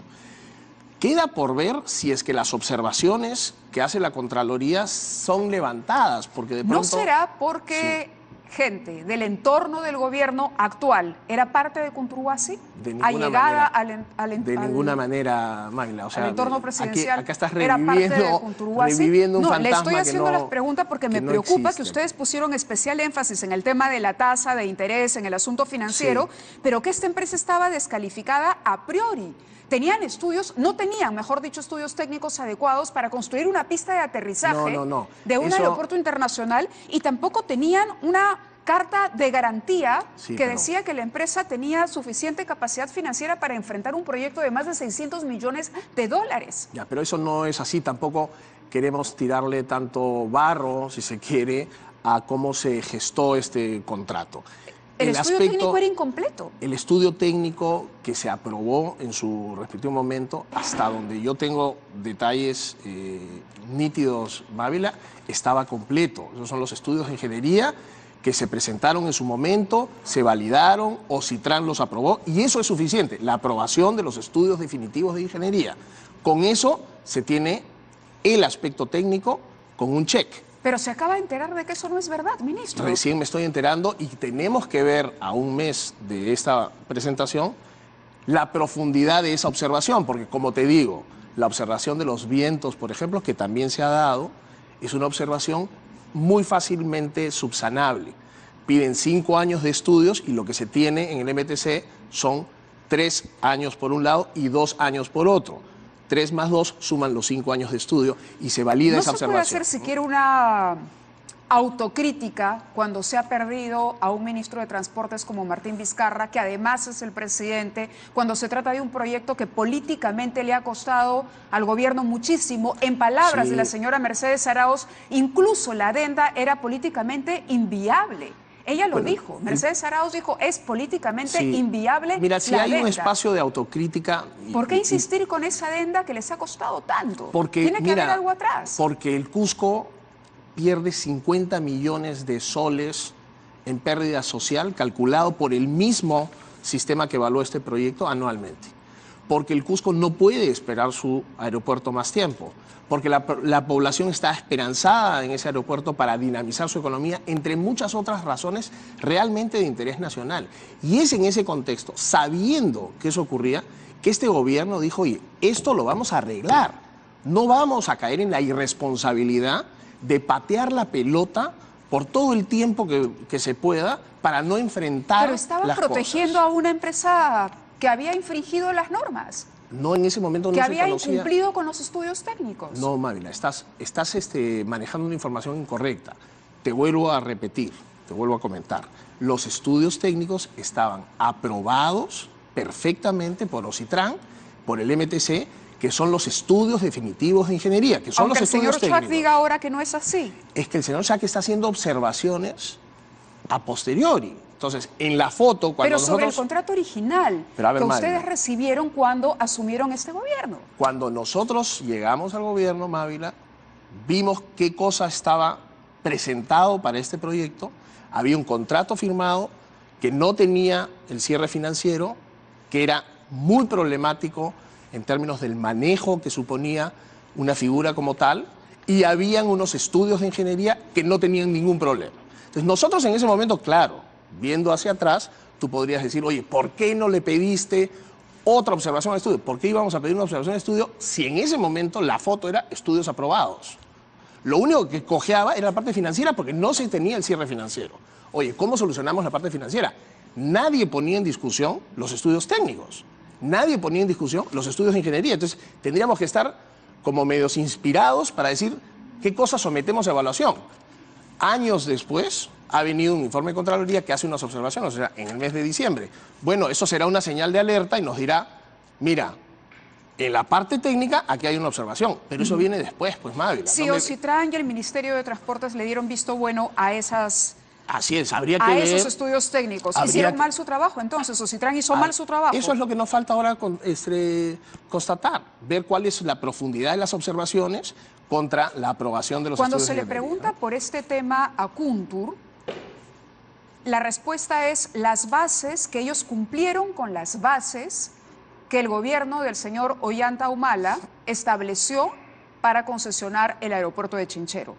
Queda por ver si es que las observaciones que hace la Contraloría son levantadas, porque de pronto... ¿No será porque gente del entorno del gobierno actual era parte de Conturhuasi? De ninguna manera, Magla. O sea, al entorno presidencial. Acá estás reviviendo un fantasma. Le estoy haciendo las preguntas porque me preocupa que ustedes pusieron especial énfasis en el tema de la tasa de interés, en el asunto financiero, pero que esta empresa estaba descalificada a priori. Tenían estudios, no tenían, mejor dicho, estudios técnicos adecuados para construir una pista de aterrizaje de un aeropuerto internacional y tampoco tenían una carta de garantía que decía que la empresa tenía suficiente capacidad financiera para enfrentar un proyecto de más de 600 millones de dólares. Ya, pero eso no es así, tampoco queremos tirarle tanto barro, si se quiere, a cómo se gestó este contrato. El estudio técnico era incompleto. El estudio técnico que se aprobó en su respectivo momento, hasta donde yo tengo detalles nítidos, Mávila, estaba completo. Esos son los estudios de ingeniería que se presentaron en su momento, se validaron, OSITRAN los aprobó y eso es suficiente, la aprobación de los estudios definitivos de ingeniería. Con eso se tiene el aspecto técnico con un check. Pero se acaba de enterar de que eso no es verdad, ministro. Recién me estoy enterando y tenemos que ver a un mes de esta presentación la profundidad de esa observación, porque como te digo, la observación de los vientos, por ejemplo, que también se ha dado, es una observación muy fácilmente subsanable. Piden 5 años de estudios y lo que se tiene en el MTC son 3 años por un lado y 2 años por otro. 3 más 2 suman los 5 años de estudio y se valida esa observación. ¿No se puede hacer siquiera una autocrítica cuando se ha perdido a un ministro de Transportes como Martín Vizcarra, que además es el presidente, cuando se trata de un proyecto que políticamente le ha costado al gobierno muchísimo? En palabras de la señora Mercedes Arauz, incluso la adenda era políticamente inviable. Ella lo dijo, Mercedes Arauz dijo, es políticamente inviable. Mira, si hay un espacio de autocrítica... ¿Por qué insistir con esa adenda que les ha costado tanto? Porque, tiene que haber algo atrás. Porque el Cusco pierde 50 millones de soles en pérdida social, calculado por el mismo sistema que evaluó este proyecto anualmente. Porque el Cusco no puede esperar su aeropuerto más tiempo. Porque la población está esperanzada en ese aeropuerto para dinamizar su economía, entre muchas otras razones realmente de interés nacional. Y es en ese contexto, sabiendo que eso ocurría, que este gobierno dijo, oye, esto lo vamos a arreglar. No vamos a caer en la irresponsabilidad de patear la pelota por todo el tiempo que se pueda para no enfrentar las cosas. Pero estaban protegiendo a una empresa que había infringido las normas. No, en ese momento no se conocía. Que había incumplido con los estudios técnicos. No, Mávila, estás manejando una información incorrecta. Te vuelvo a repetir, te vuelvo a comentar. Los estudios técnicos estaban aprobados perfectamente por OSITRAN, por el MTC, que son los estudios definitivos de ingeniería, que son los estudios técnicos. Aunque el señor Schack diga ahora que no es así. Es que el señor Schack está haciendo observaciones a posteriori. Entonces, en la foto, cuando Pero nosotros... sobre el contrato original Pero a ver, que Mávila, ustedes recibieron cuando asumieron este gobierno. cuando nosotros llegamos al gobierno, Mávila, vimos qué cosa estaba presentado para este proyecto. Había un contrato firmado que no tenía el cierre financiero, que era muy problemático en términos del manejo que suponía una figura como tal, y habían unos estudios de ingeniería que no tenían ningún problema. Entonces, nosotros en ese momento, claro, viendo hacia atrás, tú podrías decir, oye, ¿por qué no le pediste otra observación al estudio? ¿Por qué íbamos a pedir una observación al estudio si en ese momento la foto era estudios aprobados? Lo único que cojeaba era la parte financiera porque no se tenía el cierre financiero. Oye, ¿cómo solucionamos la parte financiera? Nadie ponía en discusión los estudios técnicos. Nadie ponía en discusión los estudios de ingeniería. Entonces, tendríamos que estar como medios inspirados para decir qué cosas sometemos a evaluación. Años después ha venido un informe de Contraloría que hace unas observaciones, o sea, en el mes de diciembre. Bueno, eso será una señal de alerta y nos dirá, mira, en la parte técnica aquí hay una observación, pero eso viene después, pues, Mávila. Si Ocitran y el Ministerio de Transportes le dieron visto bueno a esas... Así es, habría que a ver... esos estudios técnicos. Hicieron mal su trabajo, entonces Ocitran hizo mal su trabajo. Eso es lo que nos falta ahora constatar, ver cuál es la profundidad de las observaciones contra la aprobación de los Cuando estudios se de le ingeniería, pregunta ¿no? por este tema a Kuntur, la respuesta es las bases, que ellos cumplieron con las bases que el gobierno del señor Ollanta Humala estableció para concesionar el aeropuerto de Chinchero.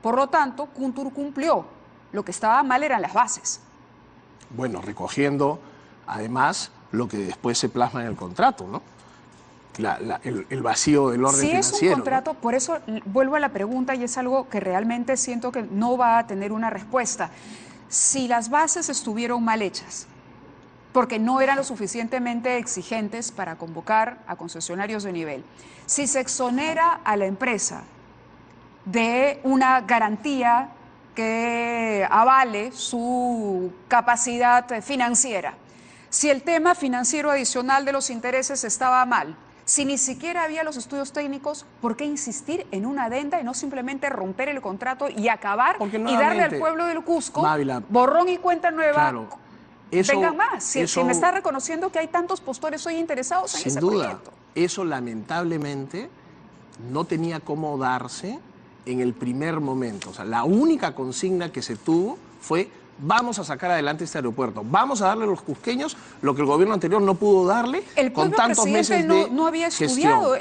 Por lo tanto, Kuntur cumplió. Lo que estaba mal eran las bases. Bueno, recogiendo además lo que después se plasma en el contrato, ¿no? El vacío del orden financiero. Si es un contrato, ¿no? Por eso vuelvo a la pregunta y es algo que realmente siento que no va a tener una respuesta. Si las bases estuvieron mal hechas, porque no eran lo suficientemente exigentes para convocar a concesionarios de nivel, si se exonera a la empresa de una garantía que avale su capacidad financiera, si el tema financiero adicional de los intereses estaba mal, si ni siquiera había los estudios técnicos, ¿por qué insistir en una adenda y no simplemente romper el contrato y acabar y darle al pueblo del Cusco, Mávila, borrón y cuenta nueva? Claro, vengan más, si me está reconociendo que hay tantos postores hoy interesados en ese proyecto. Eso lamentablemente no tenía cómo darse en el primer momento. O sea, la única consigna que se tuvo fue: vamos a sacar adelante este aeropuerto, vamos a darle a los cusqueños lo que el gobierno anterior no pudo darle con tantos meses de no había estudiado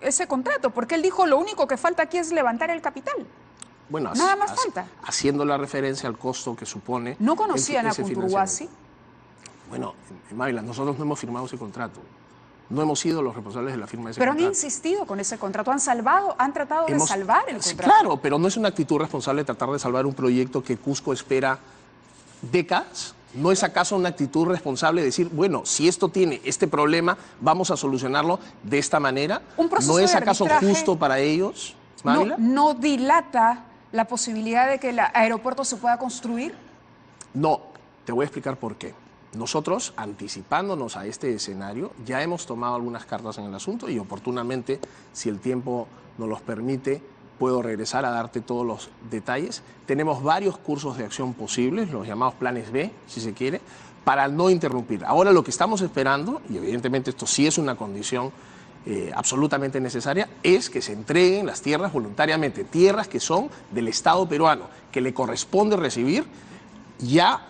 ese contrato, porque él dijo lo único que falta aquí es levantar el capital. Bueno, nada más falta. Haciendo la referencia al costo que supone... ¿No conocían a Kuntur-Uhashi? Bueno, Mávila, nosotros no hemos firmado ese contrato. No hemos sido los responsables de la firma de ese contrato. Pero han insistido con ese contrato, han tratado de salvar el contrato. Claro, pero no es una actitud responsable tratar de salvar un proyecto que Cusco espera décadas. ¿No es acaso una actitud responsable decir, bueno, si esto tiene este problema, vamos a solucionarlo de esta manera? ¿No es acaso justo para ellos, Mávila? ¿No dilata la posibilidad de que el aeropuerto se pueda construir? No, te voy a explicar por qué. Nosotros, anticipándonos a este escenario, ya hemos tomado algunas cartas en el asunto y oportunamente, si el tiempo nos los permite, puedo regresar a darte todos los detalles. Tenemos varios cursos de acción posibles, los llamados planes B, si se quiere, para no interrumpir. Ahora lo que estamos esperando, y evidentemente esto sí es una condición absolutamente necesaria, es que se entreguen las tierras voluntariamente, tierras que son del Estado peruano, que le corresponde recibir ya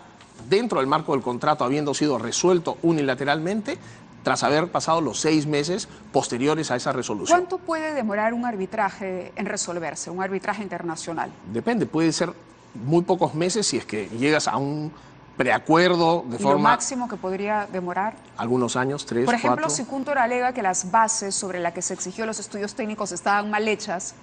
dentro del marco del contrato, habiendo sido resuelto unilateralmente, tras haber pasado los 6 meses posteriores a esa resolución. ¿Cuánto puede demorar un arbitraje en resolverse, un arbitraje internacional? Depende, puede ser muy pocos meses si es que llegas a un preacuerdo de forma... ¿Lo máximo que podría demorar? Algunos años, 3, 4... Por ejemplo, si Kuntur alega que las bases sobre las que se exigió los estudios técnicos estaban mal hechas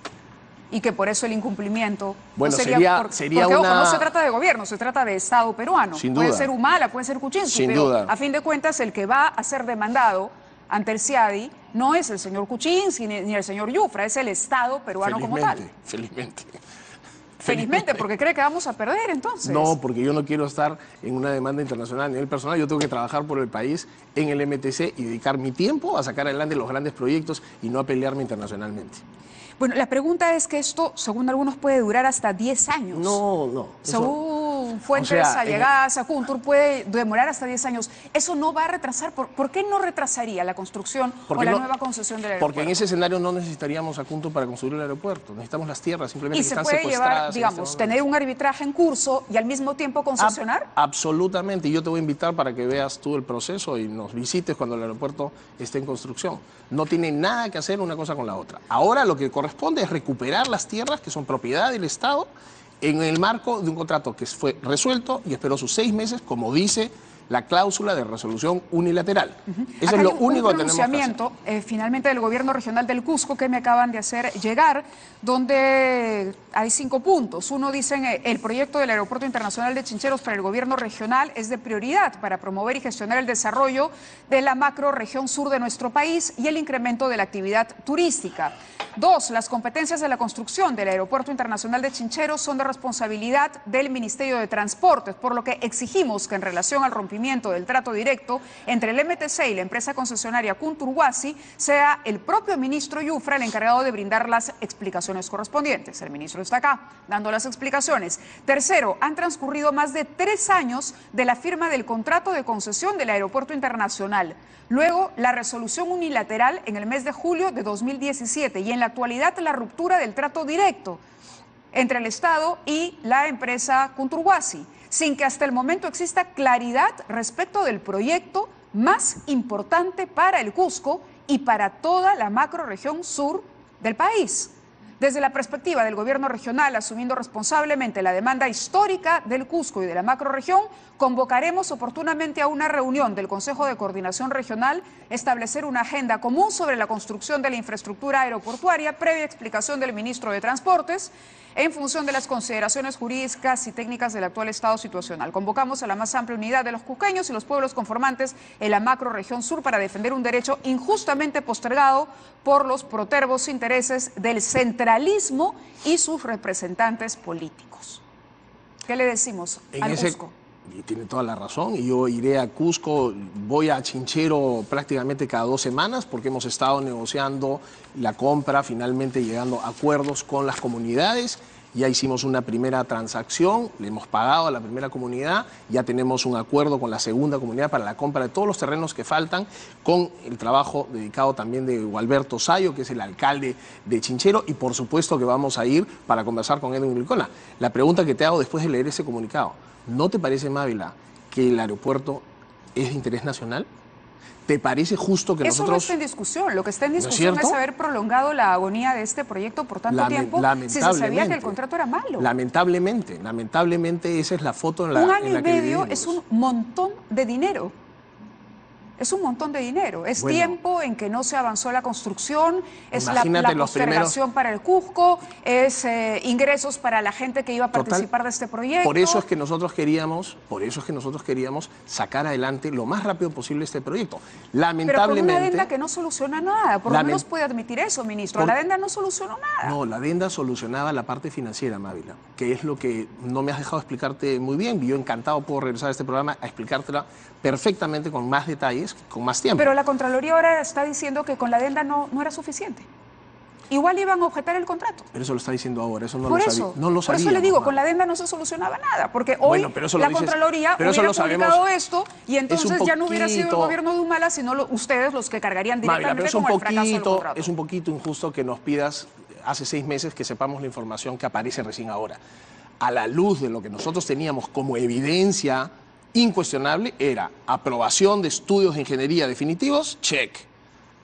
y que por eso el incumplimiento... Bueno, no sería porque, una... ojo, no se trata de gobierno, se trata de Estado peruano. Sin duda. Puede ser Humala, puede ser Kuczynski, pero a fin de cuentas el que va a ser demandado ante el CIADI no es el señor Kuczynski ni el señor Yufra, es el Estado peruano como tal. Felizmente, porque cree que vamos a perder entonces. No, porque yo no quiero estar en una demanda internacional a nivel personal. Yo tengo que trabajar por el país en el MTC y dedicar mi tiempo a sacar adelante los grandes proyectos y no a pelearme internacionalmente. Bueno, la pregunta es que esto, según algunos, puede durar hasta 10 años. No. Según fuentes allegadas a Kuntur puede demorar hasta 10 años. Eso no va a retrasar. ¿Por qué no retrasaría la construcción o la nueva concesión del aeropuerto? Porque en ese escenario no necesitaríamos a Kuntur para construir el aeropuerto. Necesitamos las tierras, simplemente que están secuestradas. ¿Y se puede llevar, digamos, tener un arbitraje en curso y al mismo tiempo concesionar? Absolutamente. Y yo te voy a invitar para que veas tú el proceso y nos visites cuando el aeropuerto esté en construcción. No tiene nada que hacer una cosa con la otra. Ahora lo que corresponde es recuperar las tierras que son propiedad del Estado en el marco de un contrato que fue resuelto y esperó sus 6 meses, como dice la cláusula de resolución unilateral. Eso Acá es lo hay único que tenemos que hacer. Un pronunciamiento finalmente del gobierno regional del Cusco que me acaban de hacer llegar, donde hay 5 puntos. Uno dice, el proyecto del Aeropuerto Internacional de Chincheros para el gobierno regional es de prioridad para promover y gestionar el desarrollo de la macrorregión sur de nuestro país y el incremento de la actividad turística. 2, las competencias de la construcción del Aeropuerto Internacional de Chincheros son de responsabilidad del Ministerio de Transportes, por lo que exigimos que en relación al rompimiento del trato directo entre el MTC y la empresa concesionaria Kuntur Huasi sea el propio ministro Yufra el encargado de brindar las explicaciones correspondientes. El ministro está acá dando las explicaciones. Tercero, han transcurrido más de 3 años de la firma del contrato de concesión del Aeropuerto Internacional. Luego, la resolución unilateral en el mes de julio de 2017 y en la actualidad la ruptura del trato directo entre el Estado y la empresa Kuntur Huasi, sin que hasta el momento exista claridad respecto del proyecto más importante para el Cusco y para toda la macrorregión sur del país. Desde la perspectiva del gobierno regional, asumiendo responsablemente la demanda histórica del Cusco y de la macrorregión, convocaremos oportunamente a una reunión del Consejo de Coordinación Regional, establecer una agenda común sobre la construcción de la infraestructura aeroportuaria, previa explicación del ministro de Transportes, en función de las consideraciones jurídicas y técnicas del actual estado situacional. Convocamos a la más amplia unidad de los cusqueños y los pueblos conformantes en la macrorregión sur para defender un derecho injustamente postergado por los protervos intereses del centralismo y sus representantes políticos. ¿Qué le decimos al Cusco? Y tiene toda la razón, y yo iré a Cusco, voy a Chinchero prácticamente cada 2 semanas porque hemos estado negociando la compra, finalmente llegando a acuerdos con las comunidades. Ya hicimos una primera transacción, le hemos pagado a la primera comunidad, ya tenemos un acuerdo con la segunda comunidad para la compra de todos los terrenos que faltan, con el trabajo dedicado también de Gualberto Sayo, que es el alcalde de Chinchero, y por supuesto que vamos a ir para conversar con Edwin Glicona. La pregunta que te hago después de leer ese comunicado, ¿no te parece, Mávila, que el aeropuerto es de interés nacional? ¿Te parece justo que nosotros...? Eso no está en discusión. Lo que está en discusión es haber prolongado la agonía de este proyecto por tanto tiempo si se sabía que el contrato era malo. Lamentablemente esa es la foto en la que vivimos. 1 año y medio es un montón de dinero. Es un montón de dinero. Es tiempo en que no se avanzó la construcción, es la postergación para el Cusco, es ingresos para la gente que iba a participar de este proyecto. Por eso es que nosotros queríamos sacar adelante lo más rápido posible este proyecto. Lamentablemente... Pero con una adenda que no soluciona nada. Por lo menos puede admitir eso, ministro. La adenda no solucionó nada. No, la adenda solucionaba la parte financiera, Mávila, que es lo que no me has dejado explicarte muy bien. Yo encantado puedo regresar a este programa a explicártela perfectamente con más detalles, con más tiempo. Pero la Contraloría ahora está diciendo que con la adenda no era suficiente. Igual iban a objetar el contrato. Pero eso lo está diciendo ahora, eso no lo sabía. Por eso le digo, con la adenda no se solucionaba nada, porque hoy la Contraloría hubiera publicado esto y entonces ya no hubiera sido el gobierno de Humala, sino ustedes los que cargarían directamente con el fracaso del contrato. Es un poquito injusto que nos pidas hace 6 meses que sepamos la información que aparece recién ahora. A la luz de lo que nosotros teníamos como evidencia incuestionable, era aprobación de estudios de ingeniería definitivos, check.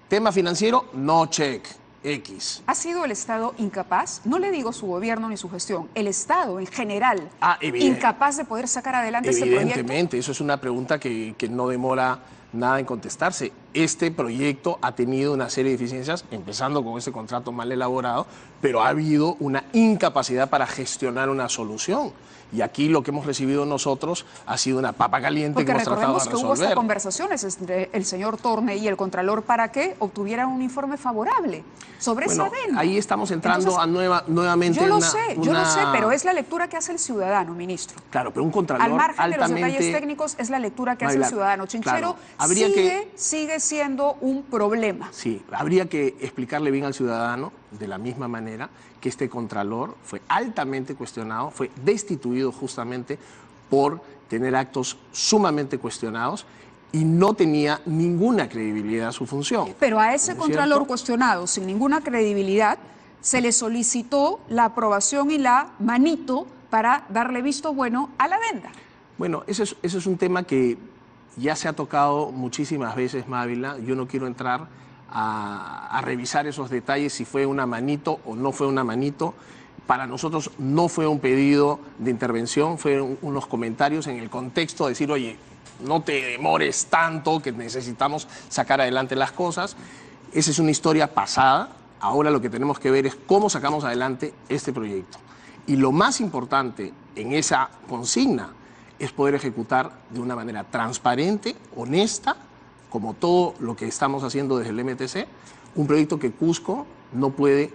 Tema financiero, no check. X. ¿Ha sido el Estado incapaz? No le digo su gobierno ni su gestión, el Estado en general, incapaz de poder sacar adelante este proyecto. Evidentemente, eso es una pregunta que no demora nada en contestarse. Este proyecto ha tenido una serie de deficiencias, empezando con este contrato mal elaborado, pero ha habido una incapacidad para gestionar una solución. Y aquí lo que hemos recibido nosotros ha sido una papa caliente que hemos tratado de resolver. Porque recordemos que hubo conversaciones entre el señor Torne y el Contralor para que obtuvieran un informe favorable sobre esa adenda. Ahí estamos entrando nuevamente yo lo sé, pero es la lectura que hace el ciudadano, ministro. Claro, pero un Contralor al margen de los detalles técnicos, es la lectura que hace el ciudadano. Chinchero sigue siendo un problema. Sí, habría que explicarle bien al ciudadano, de la misma manera, que este Contralor fue altamente cuestionado, fue destituido justamente por tener actos sumamente cuestionados y no tenía ninguna credibilidad su función. Pero a ese contralor cuestionado, sin ninguna credibilidad, se le solicitó la aprobación y la manito para darle visto bueno a la venda. Bueno, ese es un tema que ya se ha tocado muchísimas veces, Mávila. Yo no quiero entrar a revisar esos detalles, si fue una manito o no fue una manito. Para nosotros no fue un pedido de intervención, fueron unos comentarios en el contexto de decir, oye, no te demores tanto, que necesitamos sacar adelante las cosas. Esa es una historia pasada. Ahora lo que tenemos que ver es cómo sacamos adelante este proyecto. Y lo más importante en esa consigna es poder ejecutar de una manera transparente, honesta, como todo lo que estamos haciendo desde el MTC, un proyecto que Cusco no puede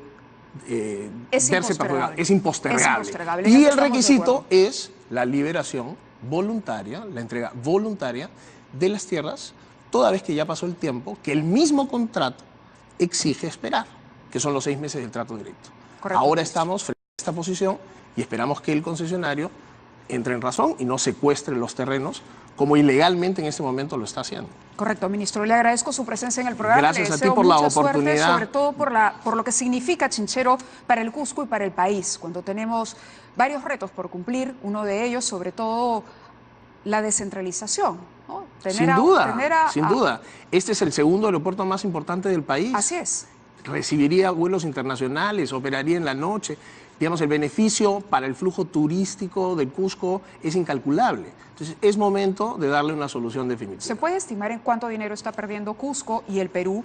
verse perjudicado. Es impostergable. Y el requisito es la liberación voluntaria, la entrega voluntaria de las tierras, toda vez que ya pasó el tiempo que el mismo contrato exige esperar, que son los 6 meses del trato directo. Correcto. Ahora estamos frente a esta posición y esperamos que el concesionario entre en razón y no secuestre los terrenos como ilegalmente en este momento lo está haciendo. Correcto, ministro. Le agradezco su presencia en el programa. Gracias a ti por la oportunidad. Suerte, sobre todo por lo que significa Chinchero para el Cusco y para el país, cuando tenemos varios retos por cumplir, uno de ellos sobre todo la descentralización, ¿no? Sin duda. Este es el segundo aeropuerto más importante del país. Así es. Recibiría vuelos internacionales, operaría en la noche. Digamos, el beneficio para el flujo turístico del Cusco es incalculable. Entonces, es momento de darle una solución definitiva. ¿Se puede estimar en cuánto dinero está perdiendo Cusco y el Perú?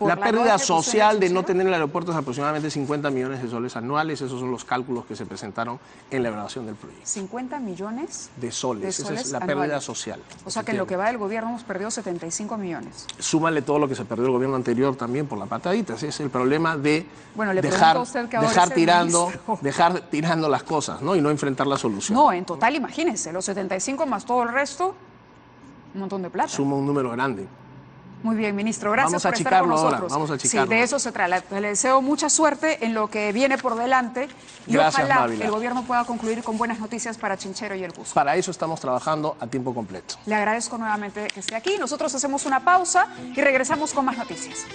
La pérdida social de no tener el aeropuerto es aproximadamente 50 millones de soles anuales. Esos son los cálculos que se presentaron en la evaluación del proyecto. 50 millones de soles. Esa es la pérdida social. O sea que en lo que va del gobierno hemos perdido 75 millones. Súmale todo lo que se perdió el gobierno anterior también por la patadita. Ese es el problema de dejar tirando las cosas, ¿no? Y no enfrentar la solución. No, en total, imagínense, los 75 más todo el resto, un montón de plata. Suma un número grande. Muy bien, ministro. Gracias por estar con nosotros. Ahora. Vamos a achicarlo. Sí, de eso se trata. Le deseo mucha suerte en lo que viene por delante y gracias, ojalá Mávila, el gobierno pueda concluir con buenas noticias para Chinchero y el Cusco. Para eso estamos trabajando a tiempo completo. Le agradezco nuevamente que esté aquí. Nosotros hacemos una pausa y regresamos con más noticias.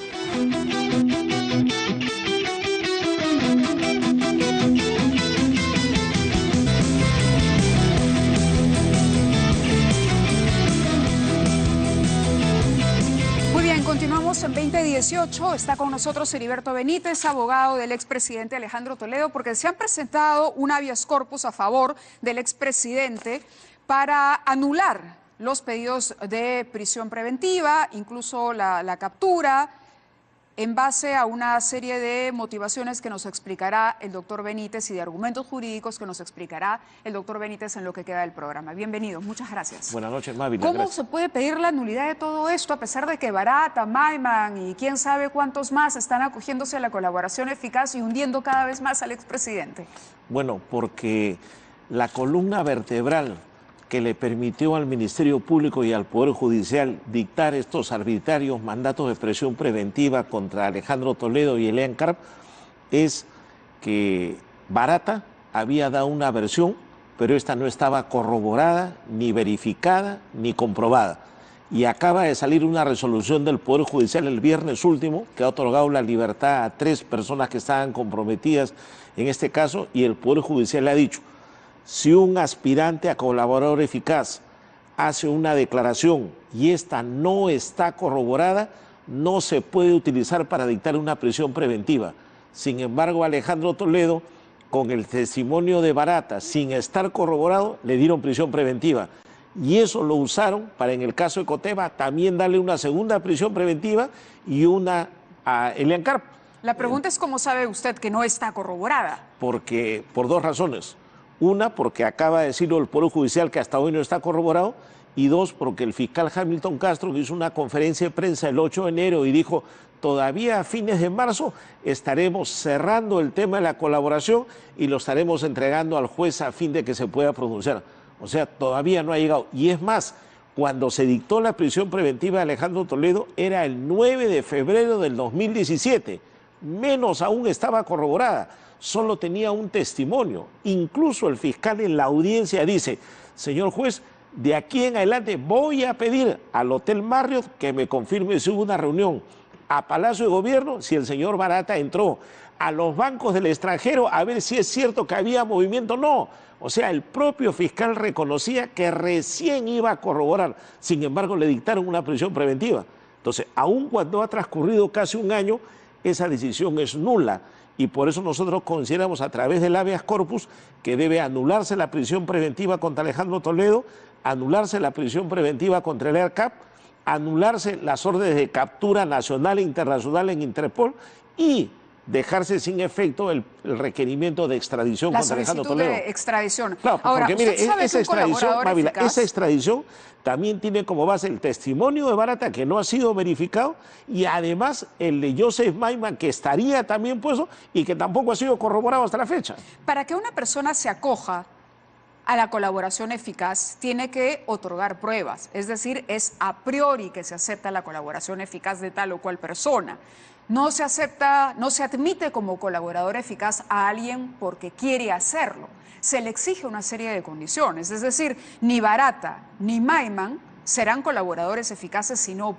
Continuamos en 2018. Está con nosotros Heriberto Benítez, abogado del expresidente Alejandro Toledo, porque se han presentado un habeas corpus a favor del expresidente para anular los pedidos de prisión preventiva, incluso la captura, en base a una serie de motivaciones que nos explicará el doctor Benítez y de argumentos jurídicos que nos explicará el doctor Benítez en lo que queda del programa. Bienvenido, muchas gracias. Buenas noches, Mávila. ¿Cómo se puede pedir la nulidad de todo esto a pesar de que Barata, Maiman y quién sabe cuántos más están acogiéndose a la colaboración eficaz y hundiendo cada vez más al expresidente? Bueno, porque la columna vertebral que le permitió al Ministerio Público y al Poder Judicial dictar estos arbitrarios mandatos de prisión preventiva contra Alejandro Toledo y Elian Carp es que Barata había dado una versión, pero esta no estaba corroborada, ni verificada, ni comprobada. Y acaba de salir una resolución del Poder Judicial el viernes último que ha otorgado la libertad a 3 personas que estaban comprometidas en este caso, y el Poder Judicial le ha dicho: si un aspirante a colaborador eficaz hace una declaración y esta no está corroborada, no se puede utilizar para dictar una prisión preventiva. Sin embargo, Alejandro Toledo, con el testimonio de Barata, sin estar corroborado, le dieron prisión preventiva. Y eso lo usaron para, en el caso de Cotema, también darle una segunda prisión preventiva y una a Elian Carp. La pregunta es, ¿cómo sabe usted que no está corroborada? Porque, por 2 razones. Una, porque acaba de decirlo el Poder Judicial que hasta hoy no está corroborado, y 2, porque el fiscal Hamilton Castro hizo una conferencia de prensa el 8 de enero y dijo: todavía a fines de marzo estaremos cerrando el tema de la colaboración y lo estaremos entregando al juez a fin de que se pueda pronunciar. O sea, todavía no ha llegado. Y es más, cuando se dictó la prisión preventiva de Alejandro Toledo era el 9 de febrero del 2017. menos aún estaba corroborada, solo tenía un testimonio. Incluso el fiscal en la audiencia dice, señor juez, de aquí en adelante voy a pedir al Hotel Marriott que me confirme si hubo una reunión, a Palacio de Gobierno si el señor Barata entró, a los bancos del extranjero a ver si es cierto que había movimiento o no. O sea, el propio fiscal reconocía que recién iba a corroborar, sin embargo le dictaron una prisión preventiva. Entonces, aun cuando ha transcurrido casi un año, esa decisión es nula y por eso nosotros consideramos a través del habeas corpus que debe anularse la prisión preventiva contra Alejandro Toledo, anularse la prisión preventiva contra el ERCAP, anularse las órdenes de captura nacional e internacional en Interpol y dejarse sin efecto el requerimiento de extradición contra Alejandro Toledo. De extradición. Claro, ahora, porque mire, esa extradición, Mávila, esa extradición también tiene como base el testimonio de Barata, que no ha sido verificado, y además el de Joseph Maiman, que estaría también puesto y que tampoco ha sido corroborado hasta la fecha. Para que una persona se acoja a la colaboración eficaz, tiene que otorgar pruebas, es decir, es a priori que se acepta la colaboración eficaz de tal o cual persona. No se acepta, no se admite como colaborador eficaz a alguien porque quiere hacerlo. Se le exige una serie de condiciones, es decir, ni Barata ni Maiman serán colaboradores eficaces si no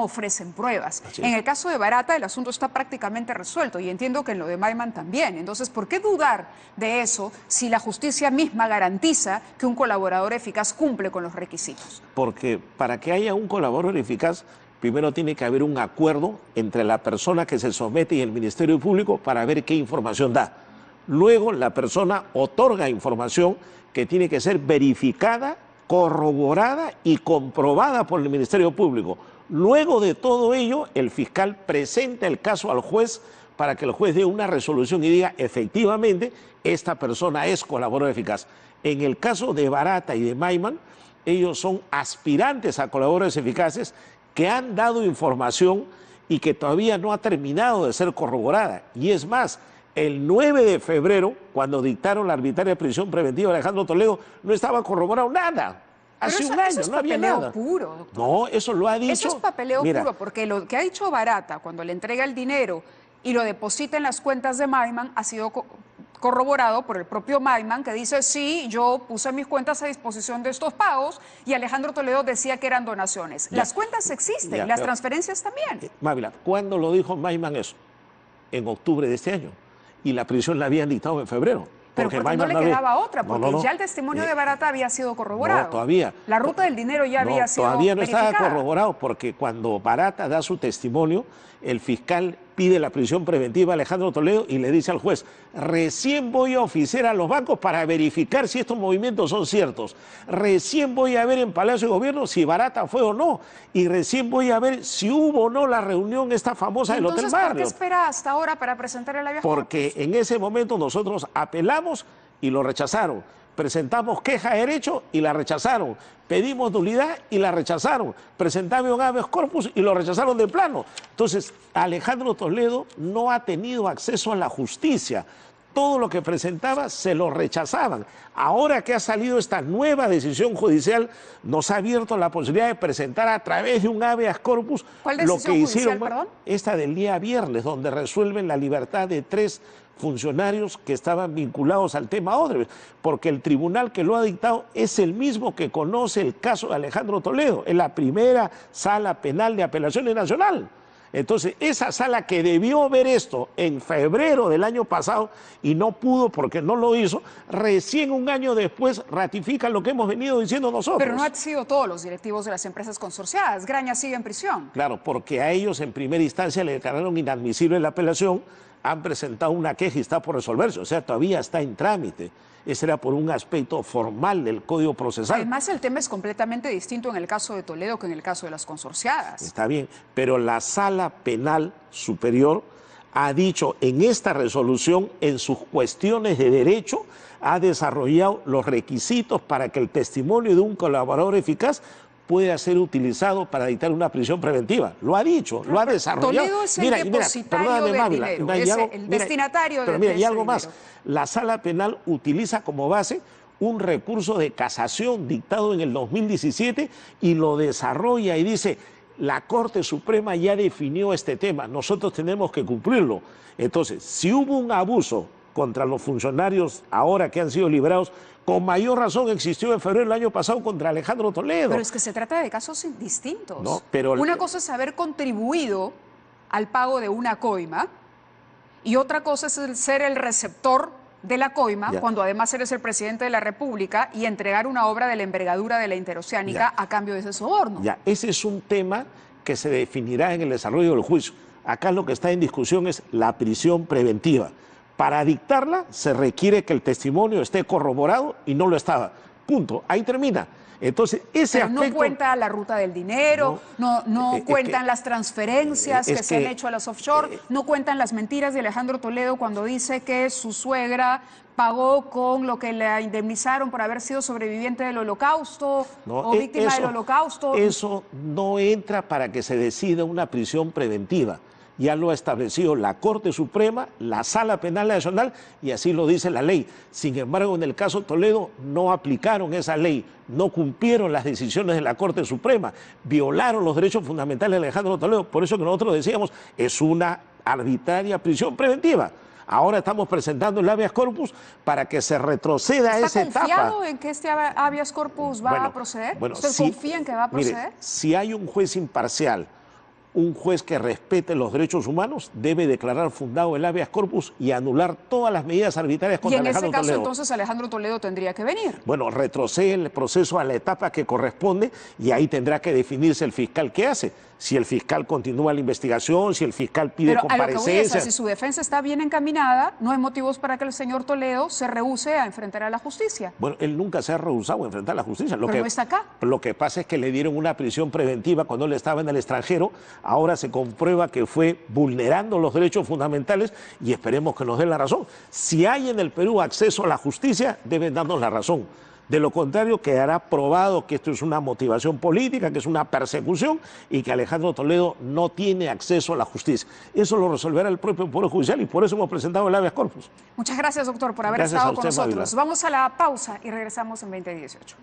ofrecen pruebas. En el caso de Barata el asunto está prácticamente resuelto y entiendo que en lo de Maiman también. Entonces, ¿por qué dudar de eso si la justicia misma garantiza que un colaborador eficaz cumple con los requisitos? Porque para que haya un colaborador eficaz, primero tiene que haber un acuerdo entre la persona que se somete y el Ministerio Público para ver qué información da. Luego la persona otorga información que tiene que ser verificada, corroborada y comprobada por el Ministerio Público. Luego de todo ello, el fiscal presenta el caso al juez para que el juez dé una resolución y diga efectivamente esta persona es colaborador eficaz. En el caso de Barata y de Maiman, ellos son aspirantes a colaboradores eficaces que han dado información y que todavía no ha terminado de ser corroborada. Y es más, el 9 de febrero, cuando dictaron la arbitraria prisión preventiva de Alejandro Toledo, no estaba corroborado nada. Hace un año no había nada. Puro, doctor. No, eso lo ha dicho. Eso es papeleo puro, porque lo que ha dicho Barata cuando le entrega el dinero y lo deposita en las cuentas de Maiman ha sido corroborado por el propio Maiman, que dice, sí, yo puse mis cuentas a disposición de estos pagos, y Alejandro Toledo decía que eran donaciones. Ya. Las cuentas existen, ya, las transferencias también. Mávila, ¿cuándo lo dijo Maiman eso? En octubre de este año. Y la prisión la habían dictado en febrero. Pero porque no le quedaba otra, porque ya el testimonio de Barata había sido corroborado. No, todavía. La ruta del dinero ya había sido todavía no verificada. estaba corroborado, porque cuando Barata da su testimonio, el fiscal pide la prisión preventiva a Alejandro Toledo y le dice al juez, recién voy a oficiar a los bancos para verificar si estos movimientos son ciertos. Recién voy a ver en Palacio de Gobierno si Barata fue o no. Y recién voy a ver si hubo o no la reunión esta famosa del Hotel Marriott. ¿Por qué espera hasta ahora para presentar el habeas corpus? Porque en ese momento nosotros apelamos y lo rechazaron. Presentamos queja de derecho y la rechazaron. Pedimos nulidad y la rechazaron. Presentamos un habeas corpus y lo rechazaron de plano. Entonces, Alejandro Toledo no ha tenido acceso a la justicia. Todo lo que presentaba se lo rechazaban. Ahora que ha salido esta nueva decisión judicial, nos ha abierto la posibilidad de presentar a través de un habeas corpus lo que hicieron, perdón? Esta del día viernes, donde resuelven la libertad de 3 funcionarios que estaban vinculados al tema Odebrecht, porque el tribunal que lo ha dictado es el mismo que conoce el caso de Alejandro Toledo, es la primera sala penal de apelaciones nacional. Entonces, esa sala que debió ver esto en febrero del año pasado y no pudo porque no lo hizo, recién un año después ratifica lo que hemos venido diciendo nosotros. Pero no han sido todos los directivos de las empresas consorciadas. Graña sigue en prisión. Claro, porque a ellos en primera instancia le declararon inadmisible la apelación, han presentado una queja y está por resolverse, o sea, todavía está en trámite. Ese era por un aspecto formal del Código Procesal. Además, el tema es completamente distinto en el caso de Toledo que en el caso de las consorciadas. Está bien, pero la Sala Penal Superior ha dicho en esta resolución, en sus cuestiones de derecho, ha desarrollado los requisitos para que el testimonio de un colaborador eficaz pueda ser utilizado para dictar una prisión preventiva. Lo ha dicho, lo ha desarrollado. Toledo es el depositario del dinero, es el destinatario del dinero. Pero mira, y algo más, la Sala Penal utiliza como base un recurso de casación dictado en el 2017 y lo desarrolla y dice, la Corte Suprema ya definió este tema, nosotros tenemos que cumplirlo. Entonces, si hubo un abuso contra los funcionarios ahora que han sido liberados, con mayor razón existió en febrero del año pasado contra Alejandro Toledo. Pero es que se trata de casos distintos. No, pero una cosa es haber contribuido al pago de una coima y otra cosa es ser el receptor de la coima, cuando además eres el presidente de la República, y entregar una obra de la envergadura de la Interoceánica a cambio de ese soborno. Ya, ese es un tema que se definirá en el desarrollo del juicio. Acá lo que está en discusión es la prisión preventiva. Para dictarla se requiere que el testimonio esté corroborado y no lo estaba. Punto. Ahí termina. Entonces, ese Pero aspecto... no cuenta la ruta del dinero, no cuentan las transferencias que se han hecho a las offshore, no cuentan las mentiras de Alejandro Toledo cuando dice que su suegra pagó con lo que le indemnizaron por haber sido sobreviviente del Holocausto o víctima del Holocausto. Eso no entra para que se decida una prisión preventiva. Ya lo ha establecido la Corte Suprema, la Sala Penal Nacional, y así lo dice la ley. Sin embargo, en el caso Toledo no aplicaron esa ley, no cumplieron las decisiones de la Corte Suprema, violaron los derechos fundamentales de Alejandro Toledo. Por eso que nosotros decíamos, es una arbitraria prisión preventiva. Ahora estamos presentando el habeas corpus para que se retroceda a esa etapa. ¿Está confiado en que este habeas corpus va a proceder? ¿Usted confía en que va a proceder? Mire, si hay un juez imparcial, un juez que respete los derechos humanos, debe declarar fundado el habeas corpus y anular todas las medidas arbitrarias contra Alejandro Toledo. Y en ese caso, entonces, Alejandro Toledo tendría que venir. Bueno, retrocede el proceso a la etapa que corresponde y ahí tendrá que definirse el fiscal qué hace. Si el fiscal continúa la investigación, si el fiscal pide comparecencia. Si su defensa está bien encaminada, no hay motivos para que el señor Toledo se rehúse a enfrentar a la justicia. Bueno, él nunca se ha rehusado a enfrentar a la justicia. Pero no está acá. Lo que pasa es que le dieron una prisión preventiva cuando él estaba en el extranjero. Ahora se comprueba que fue vulnerando los derechos fundamentales y esperemos que nos den la razón. Si hay en el Perú acceso a la justicia, deben darnos la razón. De lo contrario, quedará probado que esto es una motivación política, que es una persecución y que Alejandro Toledo no tiene acceso a la justicia. Eso lo resolverá el propio Poder Judicial y por eso hemos presentado el habeas corpus. Muchas gracias, doctor, por haber estado con nosotros. Vamos a la pausa y regresamos en 2018.